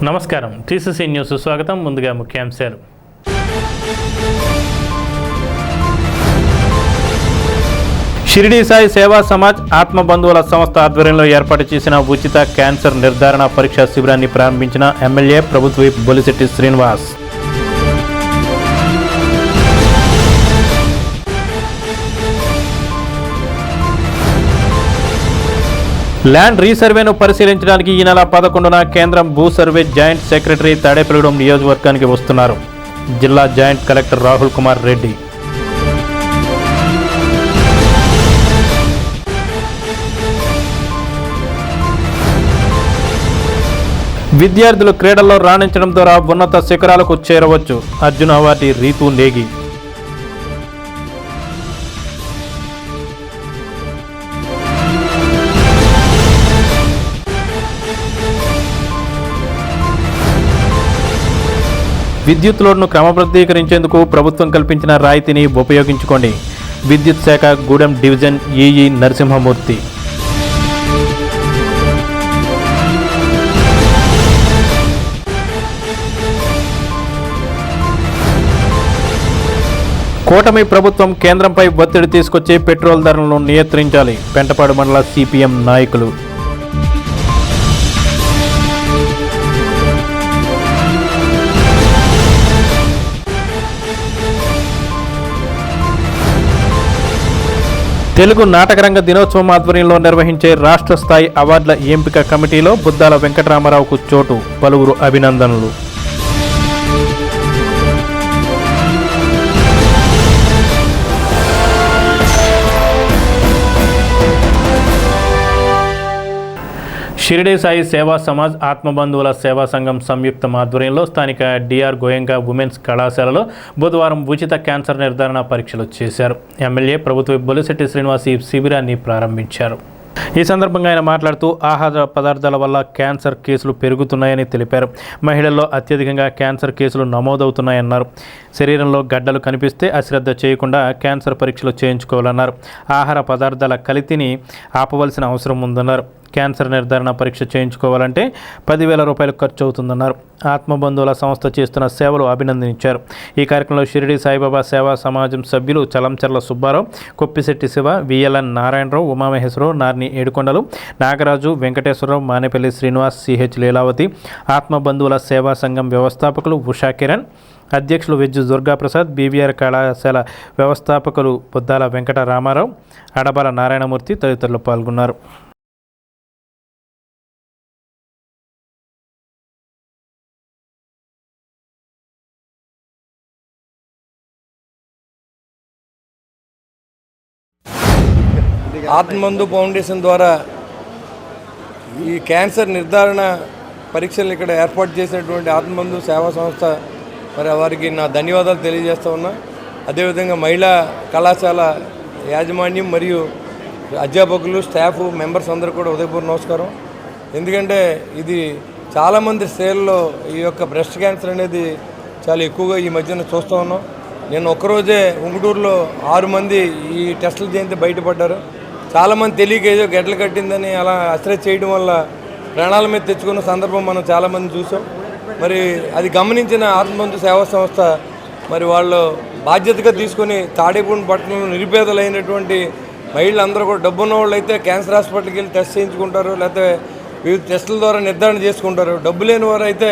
నమస్కారం TCC news స్వాగతం. ముందుగా ముఖ్యాంశాలు. షిరిడి సాయి సేవా సమాజ్ ఆత్మబంధువుల సంస్థ ఆధ్వర్యంలో ఏర్పాటు చేసిన ఉచిత క్యాన్సర్ నిర్ధారణ పరీక్షా శిబిరాన్ని ప్రారంభించిన ఎమ్మెల్యే ప్రభుత్వ విప్ బొలిశెట్టి శ్రీనివాస్. ల్యాండ్ రీసర్వేను పరిశీలించడానికి ఈ నెల 11న కేంద్రం భూ సర్వే జాయింట్ సెక్రటరీ తాడేపల్లిగూడెం నియోజకవర్గానికి వస్తున్నారు. జిల్లా జాయింట్ కలెక్టర్ రాహుల్ కుమార్ రెడ్డి. విద్యార్థులు క్రీడల్లో రాణించడం ద్వారా ఉన్నత శిఖరాలకు చేరవచ్చు. అర్జున అవార్డు రీతు నేగి. విద్యుత్ లోడ్ను క్రమబద్ధీకరించేందుకు ప్రభుత్వం కల్పించిన రాయితీని ఉపయోగించుకోండి. విద్యుత్ శాఖ గూడెం డివిజన్ ఈఈ నరసింహమూర్తి. కూటమి ప్రభుత్వం కేంద్రంపై ఒత్తిడి తీసుకొచ్చి పెట్రోల్ ధరలను నియంత్రించాలి. పెంటపాడు మండల సిపిఎం నాయకులు. తెలుగు నాటకరంగ దినోత్సవం ఆధ్వర్యంలో నిర్వహించే రాష్ట్ర స్థాయి అవార్డుల ఎంపిక కమిటీలో బుద్దాల వెంకటరామారావుకు చోటు. పలువురు అభినందనలు. షిరిడి సాయి సేవా సమాజ్ ఆత్మబంధువుల సేవా సంఘం సంయుక్త ఆధ్వర్యంలో స్థానిక డిఆర్ గోయంకా ఉమెన్స్ కళాశాలలో బుధవారం ఉచిత క్యాన్సర్ నిర్ధారణ పరీక్షలు చేశారు. ఎమ్మెల్యే ప్రభుత్వ బొలిశెట్టి శ్రీనివాస్ ఈ శిబిరాన్ని ప్రారంభించారు. ఈ సందర్భంగా ఆయన మాట్లాడుతూ ఆహార పదార్థాల వల్ల క్యాన్సర్ కేసులు పెరుగుతున్నాయని తెలిపారు. మహిళల్లో అత్యధికంగా క్యాన్సర్ కేసులు నమోదవుతున్నాయన్నారు. శరీరంలో గడ్డలు కనిపిస్తే అశ్రద్ధ చేయకుండా క్యాన్సర్ పరీక్షలు చేయించుకోవాలన్నారు. ఆహార పదార్థాల కల్తీని ఆపవలసిన అవసరం ఉందన్నారు. క్యాన్సర్ నిర్ధారణ పరీక్ష చేయించుకోవాలంటే 10,000 రూపాయలు ఖర్చు అవుతుందన్నారు. ఆత్మబంధువుల సంస్థ చేస్తున్న సేవలు అభినందించారు. ఈ కార్యక్రమంలో షిరిడి సాయిబాబా సేవా సమాజం సభ్యులు చలంచర్ల సుబ్బారావు, కొప్పిశెట్టి శివ, విఎల్ఎన్ నారాయణరావు, ఉమామహేశ్వరరావు, నార్ని ఏడుకొండలు, నాగరాజు, వెంకటేశ్వరరావు, మానేపల్లి శ్రీనివాస్, సిహెచ్ లీలావతి, ఆత్మబంధువుల సేవా సంఘం వ్యవస్థాపకులు ఉషా కిరణ్, అధ్యక్షులు వెజ్జు దుర్గాప్రసాద్, బీవీఆర్ కళాశాల వ్యవస్థాపకులు బుద్దాల వెంకట రామారావు, అడబాల నారాయణమూర్తి తదితరులు పాల్గొన్నారు. ఆత్మబంధు ఫౌండేషన్ ద్వారా ఈ క్యాన్సర్ నిర్ధారణ పరీక్షలు ఇక్కడ ఏర్పాటు చేసినటువంటి ఆత్మబంధు సేవా సంస్థ మరి వారికి నా ధన్యవాదాలు తెలియజేస్తూ ఉన్నా. అదేవిధంగా మహిళా కళాశాల యాజమాన్యం మరియు అధ్యాపకులు, స్టాఫ్ మెంబర్స్ అందరూ కూడా ఉదయపూర్వ నమస్కారం. ఎందుకంటే ఇది చాలామంది స్త్రీలలో ఈ యొక్క బ్రెస్ట్ క్యాన్సర్ అనేది చాలా ఎక్కువగా ఈ మధ్యన చూస్తూ ఉన్నాం. నేను ఒక్కరోజే ఉంగుటూరులో 6 మంది ఈ టెస్టులు చేస్తే బయటపడ్డారు. చాలామంది తెలియక ఏదో గెడ్డలు కట్టిందని అలా అశ్రద్ధ చేయడం వల్ల ప్రాణాల మీద తెచ్చుకున్న సందర్భం మనం చాలామంది చూసాం. మరి అది గమనించిన ఆత్మబంధు సేవా సంస్థ మరి వాళ్ళు బాధ్యతగా తీసుకొని తాడేపూడి పట్టణంలో నిరుపేదలైనటువంటి మహిళలందరూ కూడా డబ్బున్న వాళ్ళు అయితే క్యాన్సర్ హాస్పిటల్కి వెళ్ళి టెస్ట్ చేయించుకుంటారు, లేకపోతే వివిధ టెస్టుల ద్వారా నిర్ధారణ చేసుకుంటారు. డబ్బు లేని వారు అయితే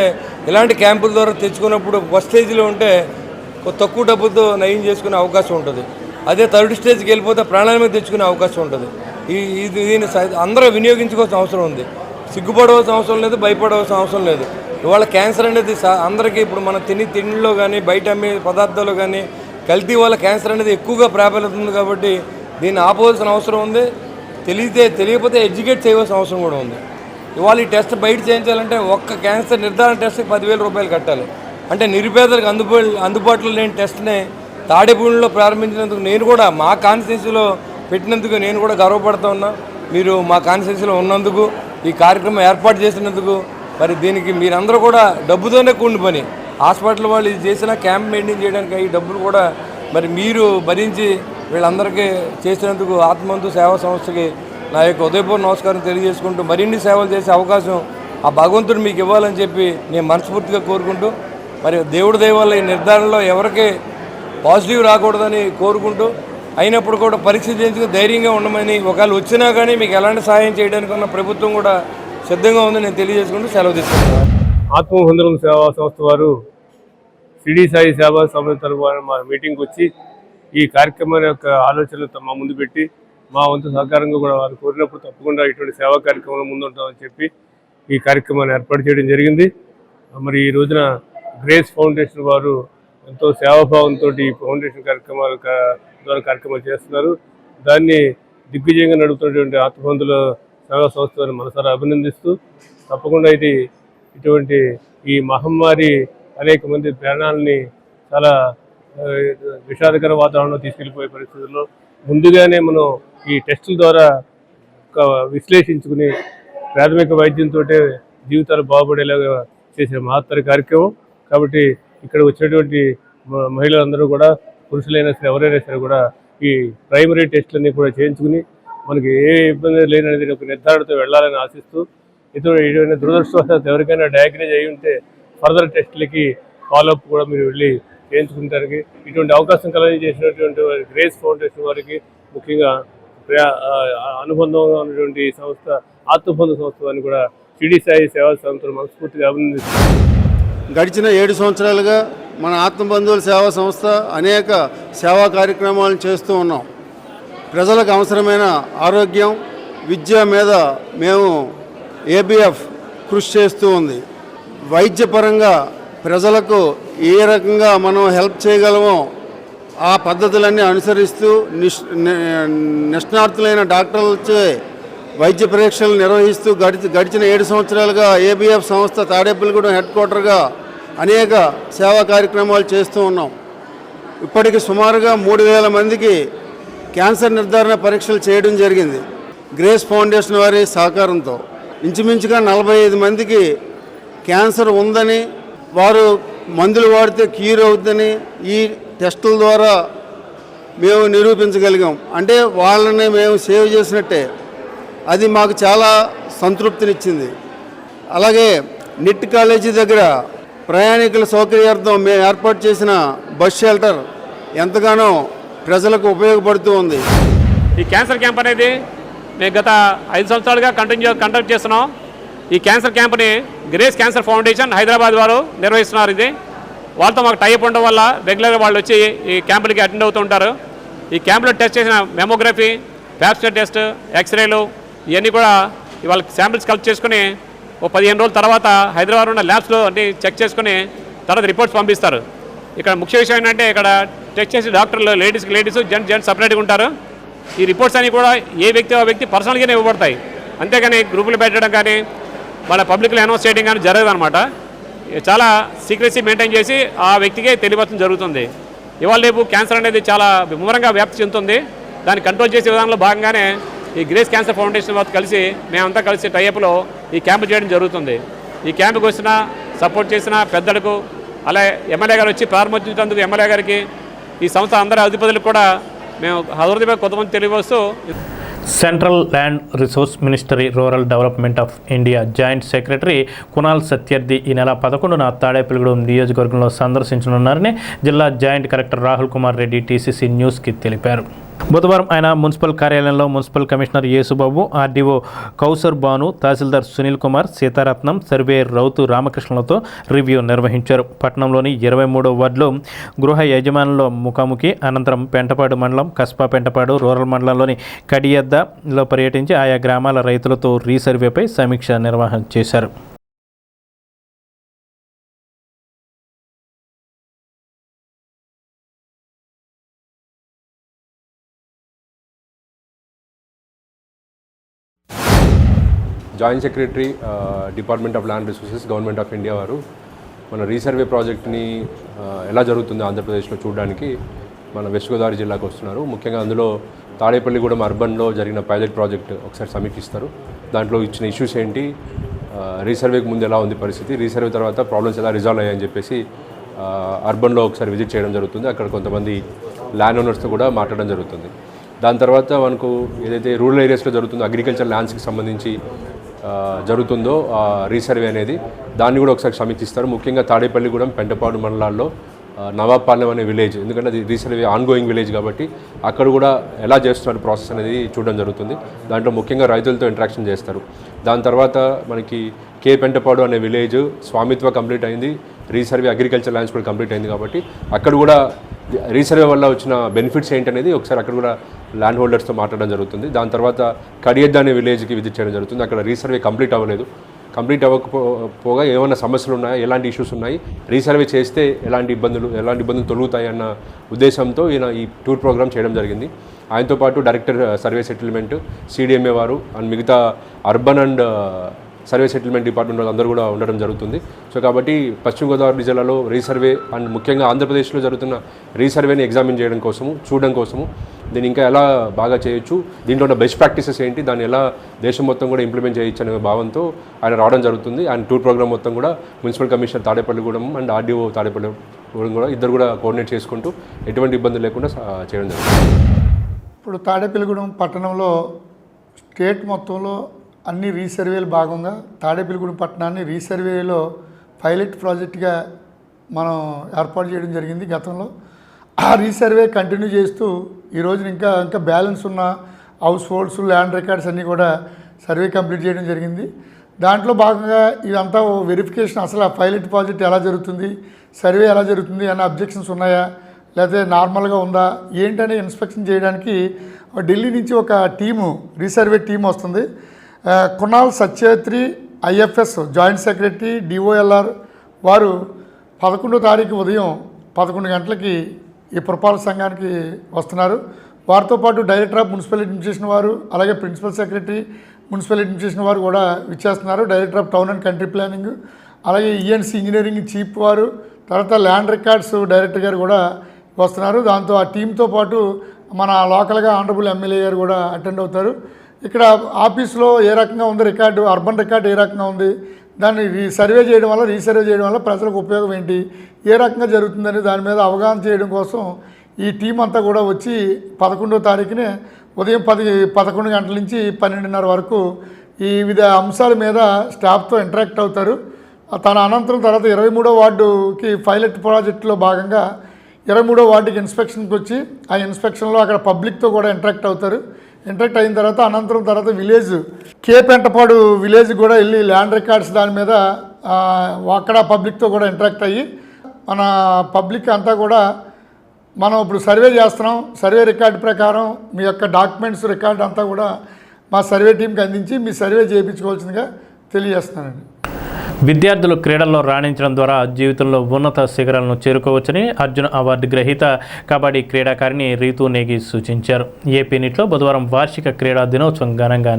ఇలాంటి క్యాంపుల ద్వారా తెచ్చుకున్నప్పుడు ఫస్ట్ స్టేజ్లో ఉంటే తక్కువ డబ్బుతో నయం చేసుకునే అవకాశం ఉంటుంది. అదే థర్డ్ స్టేజ్కి వెళ్ళిపోతే ప్రాణాల మీద తెచ్చుకునే అవకాశం ఉంటుంది. దీన్ని అందరూ వినియోగించుకోవాల్సిన అవసరం ఉంది. సిగ్గుపడవలసిన అవసరం లేదు, భయపడవలసిన అవసరం లేదు. ఇవాళ క్యాన్సర్ అనేది అందరికీ ఇప్పుడు మనం తిండిలో కానీ బయట అమ్మే పదార్థాలు కానీ కల్తీ వల్ల క్యాన్సర్ అనేది ఎక్కువగా ప్రాబల్యం ఉంది. కాబట్టి దీన్ని ఆపవలసిన అవసరం ఉంది. తెలియకపోతే ఎడ్యుకేట్ చేయవలసిన అవసరం కూడా ఉంది. ఇవాళ ఈ టెస్ట్ బయట చేయించాలంటే ఒక్క క్యాన్సర్ నిర్ధారణ టెస్ట్కి 10,000 రూపాయలు కట్టాలి. అంటే నిరుపేదలకు అందుబాటులో లేని టెస్ట్ని తాడేపూడిలో ప్రారంభించినందుకు నేను కూడా మా కాన్స్టిట్యున్సీలో పెట్టినందుకు నేను కూడా గర్వపడుతూ ఉన్నా. మీరు మా కాన్స్టిట్యున్సీలో ఉన్నందుకు, ఈ కార్యక్రమం ఏర్పాటు చేసినందుకు మరి దీనికి మీరందరూ కూడా డబ్బుతోనే కూడిన పని. హాస్పిటల్ వాళ్ళు ఇది చేసిన క్యాంప్ మెయింటైన్ చేయడానికి ఈ డబ్బులు కూడా మరి మీరు భరించి వీళ్ళందరికీ చేసినందుకు ఆత్మబంధు సేవా సంస్థకి నా యొక్క ఉదయపూర్వ నమస్కారం తెలియజేసుకుంటూ మరిన్ని సేవలు చేసే అవకాశం ఆ భగవంతుడు మీకు ఇవ్వాలని చెప్పి నేను మనస్ఫూర్తిగా కోరుకుంటూ, మరి దేవుడి దయ వల్ల ఈ నిర్ధారణలో ఎవరికి పాజిటివ్ రాకూడదని కోరుకుంటూ, అయినప్పుడు కూడా పరీక్ష చేయించుకుని ధైర్యంగా ఉండమని, ఒకవేళ వచ్చినా కానీ మీకు ఎలాంటి సహాయం చేయడానికి ఉన్న ప్రభుత్వం కూడా సిద్ధంగా ఉందని నేను తెలియజేసుకుంటూ సెలవు తీసుకుంటున్నాను. ఆత్మబంధువుల సేవా సంస్థ వారు షిరిడి సాయి సేవా సంస్థ తరఫున మా మీటింగ్కి వచ్చి ఈ కార్యక్రమం యొక్క ఆలోచనలు మా ముందు పెట్టి మా వంతు సహకారంగా కూడా వారు కోరినప్పుడు తప్పకుండా ఇటువంటి సేవా కార్యక్రమంలో ముందుంటామని చెప్పి ఈ కార్యక్రమాన్ని ఏర్పాటు చేయడం జరిగింది. మరి ఈ రోజున గ్రేస్ ఫౌండేషన్ వారు ఎంతో సేవాభావంతో ఈ ఫౌండేషన్ కార్యక్రమాల ద్వారా కార్యక్రమాలు చేస్తున్నారు. దాన్ని దిగ్విజయంగా నడుపుతున్నటువంటి ఆత్మబంధువుల సేవా సంస్థ వారిని మనసారా అభినందిస్తూ, తప్పకుండా ఇటువంటి ఈ మహమ్మారి అనేక మంది ప్రాణాలని చాలా విషాదకర వాతావరణంలో తీసుకెళ్ళిపోయే పరిస్థితుల్లో ముందుగానే మనం ఈ టెస్టుల ద్వారా విశ్లేషించుకుని ప్రాథమిక వైద్యంతో జీవితాలు బాగుపడేలాగా చేసే మహత్తర కార్యక్రమం. కాబట్టి ఇక్కడ వచ్చినటువంటి మహిళలందరూ కూడా, పురుషులైనా సరే ఎవరైనా సరే కూడా ఈ ప్రైమరీ టెస్టులన్నీ కూడా చేయించుకుని మనకి ఏ ఇబ్బంది లేననేది ఒక నిర్ధారణతో వెళ్ళాలని ఆశిస్తూ, ఇటువంటి దురదృష్టవశాత్తు ఎవరికైనా డయాగ్నైజ్ అయి ఉంటే ఫర్దర్ టెస్టులకి ఫాలోఅప్ కూడా మీరు వెళ్ళి చేయించుకుంటానికి ఇటువంటి అవకాశం కలగజేసినటువంటి గ్రేస్ ఫౌండేషన్ వారికి, ముఖ్యంగా అనుబంధంగా ఉన్నటువంటి సంస్థ ఆత్మబంధు సంస్థ వారిని కూడా షిరిడి సాయి సేవా సంస్థను మనస్ఫూర్తిగా అభినందిస్తున్నాను. గడిచిన 7 సంవత్సరాలుగా మన ఆత్మబంధువుల సేవా సంస్థ అనేక సేవా కార్యక్రమాలను చేస్తూ ఉన్నాం. ప్రజలకు అవసరమైన ఆరోగ్యం, విద్య మీద మేము ఏబిఎఫ్ కృషి చేస్తూ ఉంది. వైద్యపరంగా ప్రజలకు ఏ రకంగా మనం హెల్ప్ చేయగలమో ఆ పద్ధతులన్నీ అనుసరిస్తూ నిష్ణాతులైన డాక్టర్లచే వైద్య పరీక్షలు నిర్వహిస్తూ గడిచిన 7 సంవత్సరాలుగా ఏబిఎఫ్ సంస్థ తాడేపల్లిగూడెం హెడ్ క్వార్టర్గా అనేక సేవా కార్యక్రమాలు చేస్తూ ఉన్నాం. ఇప్పటికి సుమారుగా 3000 మందికి క్యాన్సర్ నిర్ధారణ పరీక్షలు చేయడం జరిగింది గ్రేస్ ఫౌండేషన్ వారి సహకారంతో. ఇంచుమించుగా 45 మందికి క్యాన్సర్ ఉందని, వారు మందులు వాడితే క్యూర్ అవుతుందని ఈ టెస్టుల ద్వారా మేము నిరూపించగలిగాం. అంటే వాళ్ళని మేము సేవ్ చేసినట్టే. అది మాకు చాలా సంతృప్తినిచ్చింది. అలాగే నిట్ కాలేజీ దగ్గర ప్రయాణికుల సౌకర్యార్థం మేము ఏర్పాటు చేసిన బస్ షెల్టర్ ఎంతగానో ప్రజలకు ఉపయోగపడుతూ ఉంది. ఈ క్యాన్సర్ క్యాంప్ అనేది మేము గత 5 సంవత్సరాలుగా కండక్ట్ చేస్తున్నాం. ఈ క్యాన్సర్ క్యాంప్ని గ్రేస్ క్యాన్సర్ ఫౌండేషన్ హైదరాబాద్ వారు నిర్వహిస్తున్నారు. ఇది వాళ్ళతో మాకు టైప్ ఉండడం వల్ల రెగ్యులర్గా వాళ్ళు వచ్చి ఈ క్యాంపులకి అటెండ్ అవుతూ ఉంటారు. ఈ క్యాంపులో టెస్ట్ చేసిన మెమోగ్రఫీ, ప్యాప్స్టర్ టెస్ట్, ఎక్స్రేలు ఇవన్నీ కూడా ఇవాళ శాంపిల్స్ కలెక్ట్ చేసుకుని 15 రోజుల తర్వాత హైదరాబాద్ ఉన్న ల్యాబ్స్లో అన్ని చెక్ చేసుకుని తర్వాత రిపోర్ట్స్ పంపిస్తారు. ఇక్కడ ముఖ్య విషయం ఏంటంటే, ఇక్కడ టెస్ట్ చేసి డాక్టర్లు లేడీస్ జెంట్స్ సపరేట్గా ఉంటారు. ఈ రిపోర్ట్స్ అన్నీ కూడా ఏ వ్యక్తి పర్సనల్గానే ఇవ్వబడతాయి. అంతేగాని గ్రూపులు పెట్టడం కానీ వాళ్ళ పబ్లిక్లో అనౌన్స్ చేయడం కానీ జరగదు అనమాట. చాలా సీక్రెసీ మెయింటైన్ చేసి ఆ వ్యక్తికే తెలియపరచడం జరుగుతుంది. ఇవాళ రేపు క్యాన్సర్ అనేది చాలా ముమ్మరంగా వ్యాప్తి చెందుతుంది. దాన్ని కంట్రోల్ చేసే విధానంలో భాగంగానే ఈ గ్రేస్ క్యాన్సర్ ఫౌండేషన్ వారు కలిసి మేమంతా కలిసి టైప్లో ఈ క్యాంపు చేయడం జరుగుతుంది. ఈ క్యాంపుకి వచ్చిన సపోర్ట్ చేసిన పెద్దలకు, అలాగే ఎమ్మెల్యే గారు వచ్చి ప్రారంభించినందుకు ఎమ్మెల్యే గారికి, ఈ సంస్థ అందరి అధిపతులకు కూడా మేము హృదయపై కొంతమంది తెలియవస్తూ, central land resource ministry rural development of India joint secretary Kunal Satyarthi ఈ నెల 11న తాడేపల్లిగూడెం నియోజకవర్గంలో సందర్శించనున్నారని జిల్లా joint collector Rahul Kumar Reddy TCC న్యూస్కి తెలిపారు. బుధవారం ఆయన మున్సిపల్ కార్యాలయంలో municipal commissioner Yesubabu, RDO Kausar Banu, తహసీల్దార్ సునీల్ కుమార్, సీతారత్నం, సర్వేయర్ రౌతు రామకృష్ణలతో రివ్యూ నిర్వహించారు. పట్టణంలోని 23వ వార్డులో గృహ యజమానుల ముఖాముఖి అనంతరం పెంటపాడు మండలం, కస్బా పెంటపాడు రూరల్ మండలంలోని కడియద్దలో పర్యటించి ఆయా గ్రామాల రైతులతో రీసర్వేపై సమీక్ష నిర్వహణ చేశారు. Joint secretary department of land resources government of India వారు మన రీసర్వే ప్రాజెక్ట్ని ఎలా జరుగుతుందో ఆంధ్రప్రదేశ్లో చూడడానికి మన వెస్ట్ గోదావరి జిల్లాకు వస్తున్నారు. ముఖ్యంగా అందులో తాడేపల్లిగూడెం అర్బన్లో జరిగిన పైలట్ ప్రాజెక్ట్ ఒకసారి సమీక్షిస్తారు. దాంట్లో ఇచ్చిన ఇష్యూస్ ఏంటి, రీసర్వేకి ముందు ఎలా ఉంది పరిస్థితి, రీసర్వే తర్వాత ప్రాబ్లమ్స్ ఎలా రిజాల్వ్ అయ్యాయని చెప్పేసి అర్బన్లో ఒకసారి విజిట్ చేయడం జరుగుతుంది. అక్కడ కొంతమంది ల్యాండ్ ఓనర్స్తో కూడా మాట్లాడడం జరుగుతుంది. దాని తర్వాత మనకు ఏదైతే రూరల్ ఏరియాస్లో జరుగుతుందో అగ్రికల్చర్ ల్యాండ్స్కి సంబంధించి జరుగుతుందో రీసర్వే అనేది దాన్ని కూడా ఒకసారి సమీక్షిస్తారు. ముఖ్యంగా తాడేపల్లిగూడెం, పెంటపాడు మండలాల్లో నవాబ్పాలెం అనే విలేజ్, ఎందుకంటే అది రీసర్వే ఆన్గోయింగ్ విలేజ్ కాబట్టి అక్కడ కూడా ఎలా చేస్తున్నారు ప్రాసెస్ అనేది చూడడం జరుగుతుంది. దాంట్లో ముఖ్యంగా రైతులతో ఇంటరాక్షన్ చేస్తారు. దాని తర్వాత మనకి కే పెంటపాడు అనే విలేజ్ స్వామిత్వ కంప్లీట్ అయింది, రీసర్వే అగ్రికల్చర్ ల్యాండ్స్ కూడా కంప్లీట్ అయింది కాబట్టి అక్కడ కూడా రీసర్వే వల్ల వచ్చిన బెనిఫిట్స్ ఏంటనేది ఒకసారి అక్కడ కూడా ల్యాండ్ హోల్డర్స్తో మాట్లాడడం జరుగుతుంది. దాని తర్వాత కడియద్ద అనే విలేజ్కి విజిట్ చేయడం జరుగుతుంది. అక్కడ రీసర్వే కంప్లీట్ అవ్వలేదు. కంప్లీట్ అవ్వకపోగా ఏమైనా సమస్యలు ఉన్నాయా, ఎలాంటి ఇష్యూస్ ఉన్నాయి, రీసర్వే చేస్తే ఎలాంటి ఇబ్బందులు తొలుగుతాయి అన్న ఉద్దేశంతో ఈ టూర్ ప్రోగ్రామ్ చేయడం జరిగింది. ఆయనతో పాటు డైరెక్టర్ సర్వే సెటిల్మెంట్, CDMA వారు అండ్ మిగతా urban and survey settlement department అందరూ కూడా ఉండడం జరుగుతుంది. సో కాబట్టి పశ్చిమ గోదావరి జిల్లాలో రీసర్వే అండ్ ముఖ్యంగా ఆంధ్రప్రదేశ్లో జరుగుతున్న రీసర్వేని ఎగ్జామిన్ చేయడం కోసము, చూడడం కోసము, దీన్ని ఇంకా ఎలా బాగా చేయొచ్చు, దీంట్లో ఉన్న బెస్ట్ ప్రాక్టీసెస్ ఏంటి, దాన్ని ఎలా దేశం మొత్తం కూడా ఇంప్లిమెంట్ చేయొచ్చు అనే భావంతో ఆయన రావడం జరుగుతుంది. ఆయన టూర్ ప్రోగ్రామ్ మొత్తం కూడా municipal commissioner Tadepalligudem and RDO Tadepalligudem కూడా ఇద్దరు కూడా కోఆర్డినేట్ చేసుకుంటూ ఎటువంటి ఇబ్బంది లేకుండా చేయడం జరుగుతుంది. ఇప్పుడు తాడేపల్లిగూడెం పట్టణంలో స్టేట్ మొత్తంలో అన్ని రీసర్వేలు భాగంగా తాడేపల్లిగూడెం పట్టణాన్ని రీసర్వేలో పైలట్ ప్రాజెక్ట్గా మనం ఏర్పాటు చేయడం జరిగింది గతంలో. ఆ రీసర్వే కంటిన్యూ చేస్తూ ఈ రోజున ఇంకా బ్యాలెన్స్ ఉన్న హౌస్ హోల్డ్స్, ల్యాండ్ రికార్డ్స్ అన్నీ కూడా సర్వే కంప్లీట్ చేయడం జరిగింది. దాంట్లో భాగంగా ఇదంతా వెరిఫికేషన్, అసలు ఆ పైలట్ ప్రాజెక్ట్ ఎలా జరుగుతుంది, సర్వే ఎలా జరుగుతుంది అన్న అబ్జెక్షన్స్ ఉన్నాయా, లేకపోతే నార్మల్గా ఉందా ఏంటనే ఇన్స్పెక్షన్ చేయడానికి ఢిల్లీ నుంచి ఒక రీసర్వే టీం వస్తుంది. Kunal Satyavetri IFS joint secretary DOLR వారు 11వ తారీఖు ఉదయం 11 గంటలకి ఈ పురపాలక సంఘానికి వస్తున్నారు. వారితో పాటు డైరెక్టర్ ఆఫ్ మున్సిపల్ అడ్మినిస్ట్రేషన్ వారు, అలాగే ప్రిన్సిపల్ సెక్రటరీ మున్సిపల్ అడ్మినిస్ట్రేషన్ వారు కూడా విచ్చేస్తున్నారు. Director of town and country planning, అలాగే ENC ఇంజనీరింగ్ చీఫ్ వారు, తర్వాత ల్యాండ్ రికార్డ్స్ డైరెక్టర్ గారు కూడా వస్తున్నారు. దాంతో ఆ టీంతో పాటు మన లోకల్గా ఆనరబుల్ MLA గారు కూడా అటెండ్ అవుతారు. ఇక్కడ ఆఫీస్లో ఏ రకంగా ఉంది రికార్డు, అర్బన్ రికార్డు ఏ రకంగా ఉంది, దాన్ని రీసర్వే చేయడం వల్ల ప్రజలకు ఉపయోగం ఏంటి, ఏ రకంగా జరుగుతుందని దాని మీద అవగాహన చేయడం కోసం ఈ టీం అంతా కూడా వచ్చి 11వ తారీఖునే ఉదయం 11 గంటల నుంచి 12:30 వరకు ఈ వివిధ అంశాల మీద స్టాఫ్తో ఇంటరాక్ట్ అవుతారు. తన అనంతరం తర్వాత 23వ వార్డుకి పైలట్ ప్రాజెక్టులో భాగంగా 23వ వార్డుకి ఇన్స్పెక్షన్కి వచ్చి ఆ ఇన్స్పెక్షన్లో అక్కడ పబ్లిక్తో కూడా ఇంటరాక్ట్ అవుతారు. ఇంటరాక్ట్ అయిన తర్వాత అనంతరం తర్వాత విలేజ్ కే పెంటపాడు విలేజ్ కూడా వెళ్ళి ల్యాండ్ రికార్డ్స్ దాని మీద అక్కడ పబ్లిక్తో కూడా ఇంటరాక్ట్ అయ్యి మన పబ్లిక్ అంతా కూడా మనం ఇప్పుడు సర్వే చేస్తున్నాం, సర్వే రికార్డు ప్రకారం మీ యొక్క డాక్యుమెంట్స్ రికార్డు అంతా కూడా మా సర్వే టీంకి అందించి మీ సర్వే చేయించుకోవాల్సిందిగా తెలియజేస్తున్నానండి. విద్యార్థులు క్రీడల్లో రాణించడం ద్వారా జీవితంలో ఉన్నత శిఖరాలను చేరుకోవచ్చని అర్జున అవార్డు గ్రహీత కబడ్డీ క్రీడాకారిణి రీతూ నేగి సూచించారు. ఏపీ నిట్లో బుధవారం వార్షిక క్రీడా దినోత్సవం ఘనంగా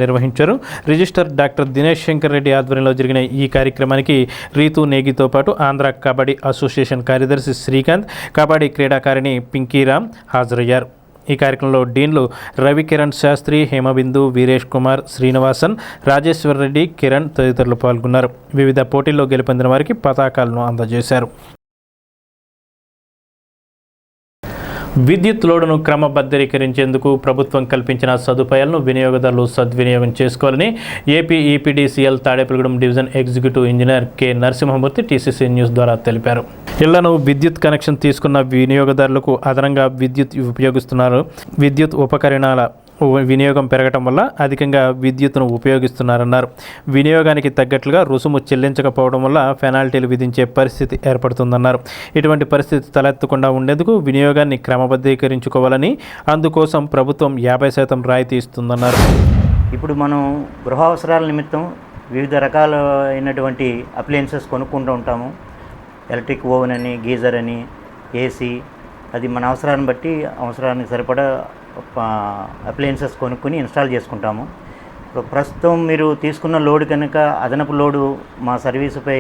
నిర్వహించారు. రిజిస్టర్ డాక్టర్ దినేష్ శంకర్ రెడ్డి ఆధ్వర్యంలో జరిగిన ఈ కార్యక్రమానికి రీతూ నేగితో పాటు ఆంధ్ర కబడ్డీ అసోసియేషన్ కార్యదర్శి శ్రీకాంత్, కబడ్డీ క్రీడాకారిణి పింకీరామ్ హాజరయ్యారు. ఈ కార్యక్రమంలో డీన్లు రవికిరణ్ శాస్త్రి, హేమబిందు, వీరేష్ కుమార్, శ్రీనివాసన్, రాజేశ్వర్ రెడ్డి, కిరణ్ తదితరులు పాల్గొన్నారు. వివిధ పోటీల్లో గెలుపొందిన వారికి పతాకాలను అందజేశారు. విద్యుత్ లోడును క్రమబద్ధీకరించేందుకు ప్రభుత్వం కల్పించిన సదుపాయాలను వినియోగదారులు సద్వినియోగం చేసుకోవాలని AP EPDCL Tadepalligudem division executive engineer K. Narasimhamurthy TCC news ద్వారా తెలిపారు. ఇళ్లను విద్యుత్ కనెక్షన్ తీసుకున్న వినియోగదారులకు అదనంగా విద్యుత్ ఉపకరణాల వినియోగం పెరగటం వల్ల అధికంగా విద్యుత్తును ఉపయోగిస్తున్నారన్నారు. వినియోగానికి తగ్గట్లుగా రుసుము చెల్లించకపోవడం వల్ల పెనాల్టీలు విధించే పరిస్థితి ఏర్పడుతుందన్నారు. ఇటువంటి పరిస్థితి తలెత్తకుండా ఉండేందుకు వినియోగాన్ని క్రమబద్ధీకరించుకోవాలని, అందుకోసం ప్రభుత్వం 50% రాయితీ ఇస్తుందన్నారు. ఇప్పుడు మనం గృహ అవసరాల నిమిత్తం వివిధ రకాలైనటువంటి అప్లయన్సెస్ కొనుక్కుంటూ ఉంటాము. ఎలక్ట్రిక్ ఓవెన్ అని, గీజర్ అని, AC, అది మన అవసరానికి సరిపడా అప్లయన్సెస్ కొనుక్కొని ఇన్స్టాల్ చేసుకుంటాము. ప్రస్తుతం మీరు తీసుకున్న లోడ్ కనుక అదనపు లోడు మా సర్వీసుపై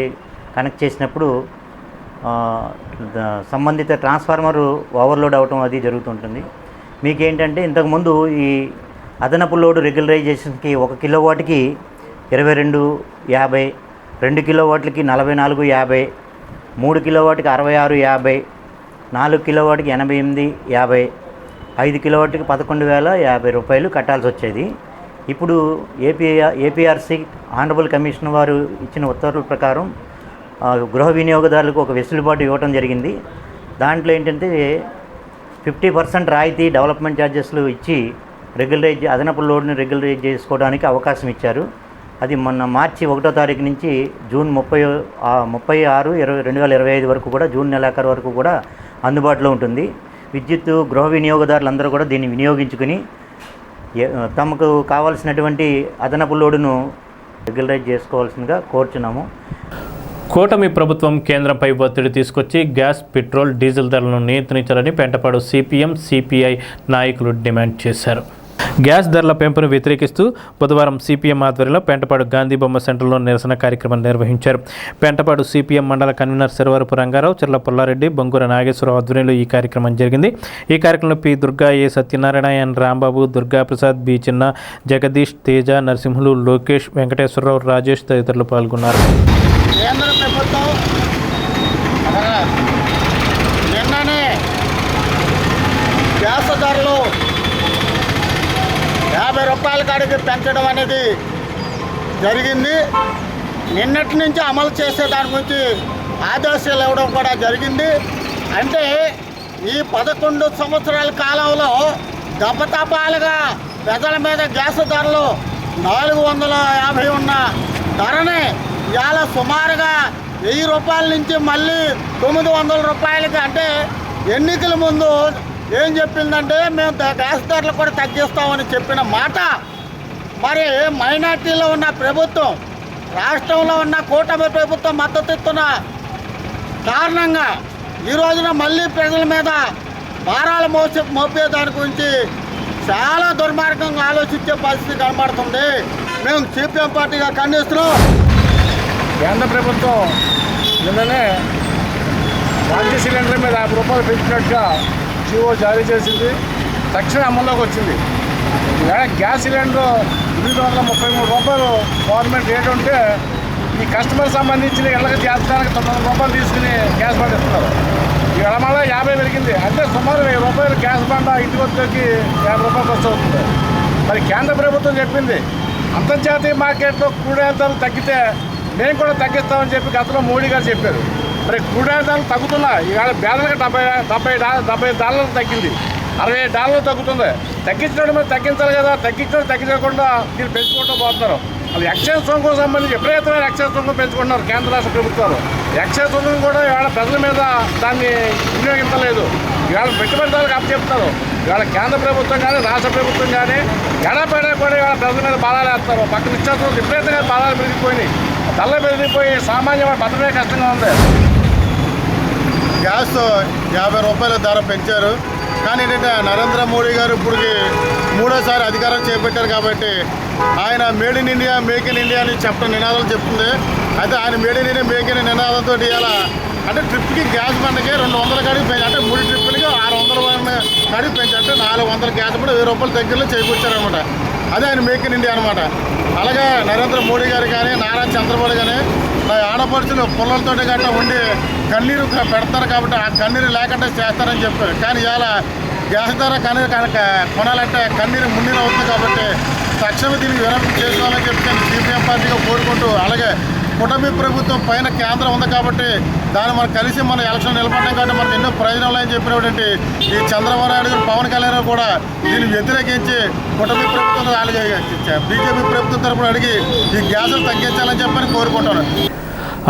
కనెక్ట్ చేసినప్పుడు సంబంధిత ట్రాన్స్ఫార్మరు ఓవర్లోడ్ అవటం అది జరుగుతుంటుంది. మీకేంటంటే ఇంతకుముందు ఈ అదనపు లోడు రెగ్యులరైజేషన్కి 1 కిలోవాట్కి 22.50, 2 కిలోవాట్లకి 44.50, 3 కిలోవాట్కి 66.50, 4 కిలోవాట్కి 88.50, 5 కిలోవాట్కి 11,050 రూపాయలు కట్టాల్సి వచ్చేది. ఇప్పుడు ఏపీఆర్సీ ఆనరబుల్ కమిషన్ వారు ఇచ్చిన ఉత్తర్వుల ప్రకారం గృహ వినియోగదారులకు ఒక వెసులుబాటు ఇవ్వడం జరిగింది. దాంట్లో ఏంటంటే 50% రాయితీ డెవలప్మెంట్ ఛార్జెస్లు ఇచ్చి అదనపు లోడ్ని రెగ్యులరైజ్ చేసుకోవడానికి అవకాశం ఇచ్చారు. అది మొన్న మార్చి 1వ తారీఖు నుంచి జూన్ 2025 వరకు కూడా, జూన్ నెలాఖరు వరకు కూడా అందుబాటులో ఉంటుంది. విద్యుత్ గృహ వినియోగదారులందరూ కూడా దీన్ని వినియోగించుకుని తమకు కావాల్సినటువంటి అదనపు లోడును రెగ్యులరైజ్ చేసుకోవాల్సిందిగా కోరుచున్నాము. కూటమి ప్రభుత్వం కేంద్రంపై ఒత్తిడి తీసుకొచ్చి గ్యాస్, పెట్రోల్, డీజిల్ ధరలను నియంత్రించాలని పెంటపాడు సిపిఎం, సిపిఐ నాయకులు డిమాండ్ చేశారు. గ్యాస్ ధరల పెంపును వ్యతిరేకిస్తూ బుధవారం సిపిఎం ఆధ్వర్యంలో పెంటపాడు గాంధీ బొమ్మ సెంటర్లో నిరసన కార్యక్రమం నిర్వహించారు. పెంటపాడు సిపిఎం మండల కన్వీనర్ శిరవరపు రంగారావు, చిర్ల పుల్లారెడ్డి, బొంగుర నాగేశ్వరరావు ఆధ్వర్యంలో ఈ కార్యక్రమం జరిగింది. ఈ కార్యక్రమంలో పి దుర్గా, ఏ సత్యనారాయణ, ఎన్ రాంబాబు, దుర్గాప్రసాద్, బి చిన్న, జగదీష్, తేజ, నరసింహులు, లోకేష్, వెంకటేశ్వరరావు, రాజేష్ తదితరులు పాల్గొన్నారు. కేంద్ర ప్రభుత్వం నిన్ననే గ్యాస్ ధరలు 50 రూపాయల కాడికి పెంచడం అనేది జరిగింది. నిన్నటి నుంచి అమలు చేసే దాని గురించి ఆదేశాలు ఇవ్వడం కూడా జరిగింది. అంటే ఈ 11 సంవత్సరాల కాలంలో దపతపాలుగా ప్రజల మీద గ్యాస్ ధరలు 450 ఉన్న ధరని ఇవాళ సుమారుగా 1000 రూపాయల నుంచి మళ్ళీ 900 రూపాయలకి, అంటే ఎన్నికల ముందు ఏం చెప్పిందంటే మేము గ్యాస్ ధరలు కూడా తగ్గిస్తామని చెప్పిన మాట మరి మైనార్టీలో ఉన్న ప్రభుత్వం, రాష్ట్రంలో ఉన్న కూటమి ప్రభుత్వం మద్దతు ఇస్తున్న కారణంగా ఈ రోజున మళ్ళీ ప్రజల మీద భారాలు మోపే దాని గురించి చాలా దుర్మార్గంగా ఆలోచించే పరిస్థితి కనబడుతుంది. మేము సిపిఎం పార్టీగా ఖండిస్తున్నాం. కేంద్ర ప్రభుత్వం నిన్ననే వాణిజ్య సిలిండర్ మీద 50 రూపాయలు పెంచినట్టుగా జీవో జారీ చేసింది. తక్షణ అమల్లోకి వచ్చింది. గ్యాస్ సిలిండర్ 833 రూపాయలు గవర్నమెంట్ రేట్ ఉంటే ఈ కస్టమర్ సంబంధించిన ఇళ్ళకి చేర్చడానికి 900 రూపాయలు తీసుకుని గ్యాస్ బండ్ ఇస్తున్నారు. ఇవాళ మళ్ళీ 50 పెరిగింది. అంటే సుమారు 1000 రూపాయలు గ్యాస్ బండ ఇంటి వద్దకి 50 రూపాయలు ఖర్చు అవుతుంది. మరి కేంద్ర ప్రభుత్వం చెప్పింది అంతర్జాతీయ మార్కెట్లో క్రూడ్ ఆయిల్ ధరలు తగ్గితే మేము కూడా తగ్గిస్తామని చెప్పి గతంలో మోడీ గారు చెప్పారు. మరి క్రూడ్ ఆయిల్ ధరలు తగ్గుతున్నాయి. ఇవాళ బేదలకు $70 తగ్గింది, $60 తగ్గుతుంది. తగ్గించడం మీద తగ్గించాలి కదా, తగ్గించకుండా దీన్ని పెంచుకుంటూ పోతున్నారు. అది ఎక్సైజ్ సుంకం సంబంధించి విపరీతమైన ఎక్సైజ్ సుంకం పెంచుకుంటున్నారు కేంద్ర రాష్ట్ర ప్రభుత్వాలు. ఎక్సైజ్ సుంకం కూడా ఇవాళ ప్రజల మీద దాన్ని వినియోగించలేదు. ఇవాళ పెట్టుబడిదారులకు అప్పచెప్తున్నారు. ఇవాళ కేంద్ర ప్రభుత్వం కానీ రాష్ట్ర ప్రభుత్వం కానీ ఎడపడా కూడా ఇవాళ ప్రజల మీద బాధాలు వేస్తారు. పక్కన నిత్యావసరాలు విపరీతంగా బాధాలు పెరిగిపోయినాయి. ధరలు పెరిగిపోయి సామాన్యమైన బతకమే కష్టంగా ఉంది. గ్యాస్ 50 రూపాయల ధర పెంచారు. కానీ ఏంటంటే నరేంద్ర మోడీ గారు ఇప్పటికి 3వ అధికారం చేపట్టారు కాబట్టి ఆయన made in India, make in India అని చెప్పడం నినాదాలు చెప్తుంది. అయితే ఆయన made in India, make in నినాదంతో ఇలా అంటే ట్రిప్కి గ్యాస్ బండకి 200 కాడికి పెంచి, అంటే 3 ట్రిప్పులకి 600 కాడికి పెంచి, అంటే 400 గ్యాస్ కూడా 1000 రూపాయల దగ్గరలో చేకూర్చారనమాట. అదే ఆయన మేక్ ఇన్ ఇండియా అనమాట. అలాగే నరేంద్ర మోడీ గారు కానీ నారా చంద్రబాబు కానీ ఆడపడుచులు పొలాలతో గట్రా ఉండి కన్నీరు పెడతారు కాబట్టి ఆ కన్నీరు లేకుండా చేస్తారని చెప్పారు. కానీ ఇలా గ్యాస్ ధర కనుక కొనాలంటే కన్నీరు మున్నీరు అవుతుంది కాబట్టి తక్షణమే దీనికి విరమణ చేసుకోవాలని చెప్పి సిపిఎం పార్టీగా కోరుకుంటూ, అలాగే కూటమి ప్రభుత్వం పైన కేంద్రం ఉంది కాబట్టి దాన్ని మనం కలిసి మన ఎలక్షన్ నిలబడ్డాం కాబట్టి మనకు ఎన్నో ప్రయోజనాలు అని చెప్పినటువంటి ఈ చంద్రబాబు నాయుడు గారు, పవన్ కళ్యాణ్ కూడా దీన్ని వ్యతిరేకించి కూటమి ప్రభుత్వం అలాగే బీజేపీ ప్రభుత్వం తరఫున అడిగి ఈ గ్యాసులు తగ్గించాలని చెప్పని కోరుకుంటున్నాను.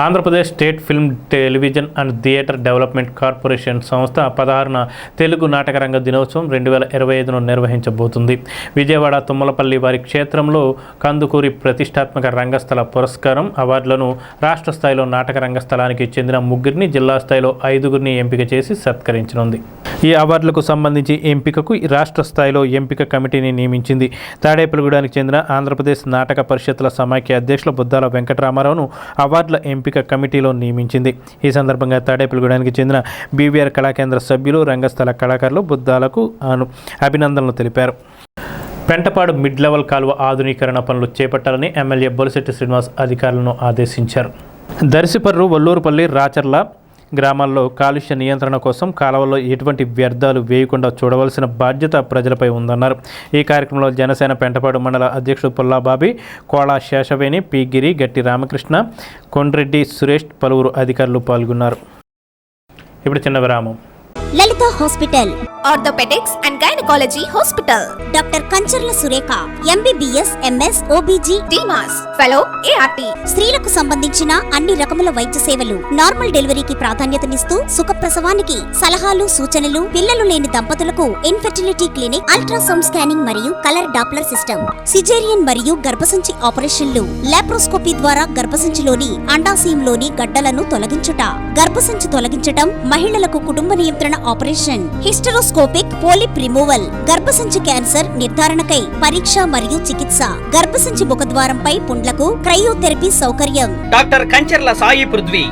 Andhra Pradesh state film, television and theatre development corporation సంస్థ 16న తెలుగు నాటకరంగ దినోత్సవం 2025ను నిర్వహించబోతుంది. విజయవాడ తుమ్మలపల్లి వారి క్షేత్రంలో కందుకూరి ప్రతిష్టాత్మక రంగస్థల పురస్కారం అవార్డులను రాష్ట్ర స్థాయిలో నాటక రంగస్థలానికి చెందిన 3 జిల్లా స్థాయిలో 5 ఎంపిక చేసి సత్కరించనుంది. ఈ అవార్డులకు సంబంధించి ఎంపికకు రాష్ట్ర స్థాయిలో ఎంపిక కమిటీని నియమించింది. తాడేపల్లిగూడానికి చెందిన ఆంధ్రప్రదేశ్ నాటక పరిషత్తుల సమాఖ్య అధ్యక్షులు బుద్దాల వెంకటరామారావును అవార్డుల ఎంపిక కమిటీలో నియమించింది. ఈ సందర్భంగా తాడేపల్లిగూడానికి చెందిన బీవీఆర్ కళాకేంద్ర సభ్యులు, రంగస్థల కళాకారులు బుద్దాలకు అభినందనలు తెలిపారు. పెంటపాడు మిడ్ లెవెల్ కాలువ ఆధునీకరణ పనులు చేపట్టాలని ఎమ్మెల్యే బొలిశెట్టి శ్రీనివాస్ అధికారులను ఆదేశించారు. దర్శిపర్రు, వల్లూరుపల్లి, రాచర్ల, గ్రామాల్లో కాలుష్య నియంత్రణ కోసం కాలువల్లో ఎటువంటి వ్యర్థాలు వేయకుండా చూడవలసిన బాధ్యత ప్రజలపై ఉందన్నారు. ఈ కార్యక్రమంలో జనసేన పెంటపాడు మండల అధ్యక్షుడు పుల్లాబాబి, కోళ శేషవేణి, పి గిరి, గట్టి రామకృష్ణ, కొండ్రెడ్డి సురేష్, పలువురు అధికారులు పాల్గొన్నారు. ఇప్పుడు చిన్న విరామం. Lalitha hospital, orthopaedics and gynaecology hospital, doctor Kancharla Surekha, MBBS, MS, OBG, డిమాస్, ఫెలో, ఏఆర్టీ. స్త్రీలకు సంబంధించిన అన్ని రకముల వైద్య సేవలు, నార్మల్ డెలివరీకి ప్రాధాన్యతనిస్తూ సుఖప్రసవానికి సలహాలు, సూచనలు, పిల్లలు లేని దంపతులకు ఇన్ఫెర్టిలిటీ క్లినిక్, అల్ట్రాసౌండ్ స్కానింగ్ మరియు కలర్ డాప్లర్ సిస్టమ్, సిజేరియన్ మరియు గర్భసంచి ఆపరేషన్లు, లాప్రోస్కోపీ ద్వారా గర్భసంచిలోని అండాశయంలోని గడ్డలను తొలగించుట, గర్భసంచి తొలగించటం, మహిళలకు కుటుంబ నియంత్రణ ఆపరేషన్, హిస్టరోస్కోపిక్ పోలిప్ రిమూవల్, గర్భసంచి క్యాన్సర్ నిర్ధారణకై పరీక్ష మరియు చికిత్స, గర్భసంచి ముఖద్వారంపై పుండ్లకు క్రయోథెరపీ సౌకర్యం. Doctor Kancharla Sai Prithvi,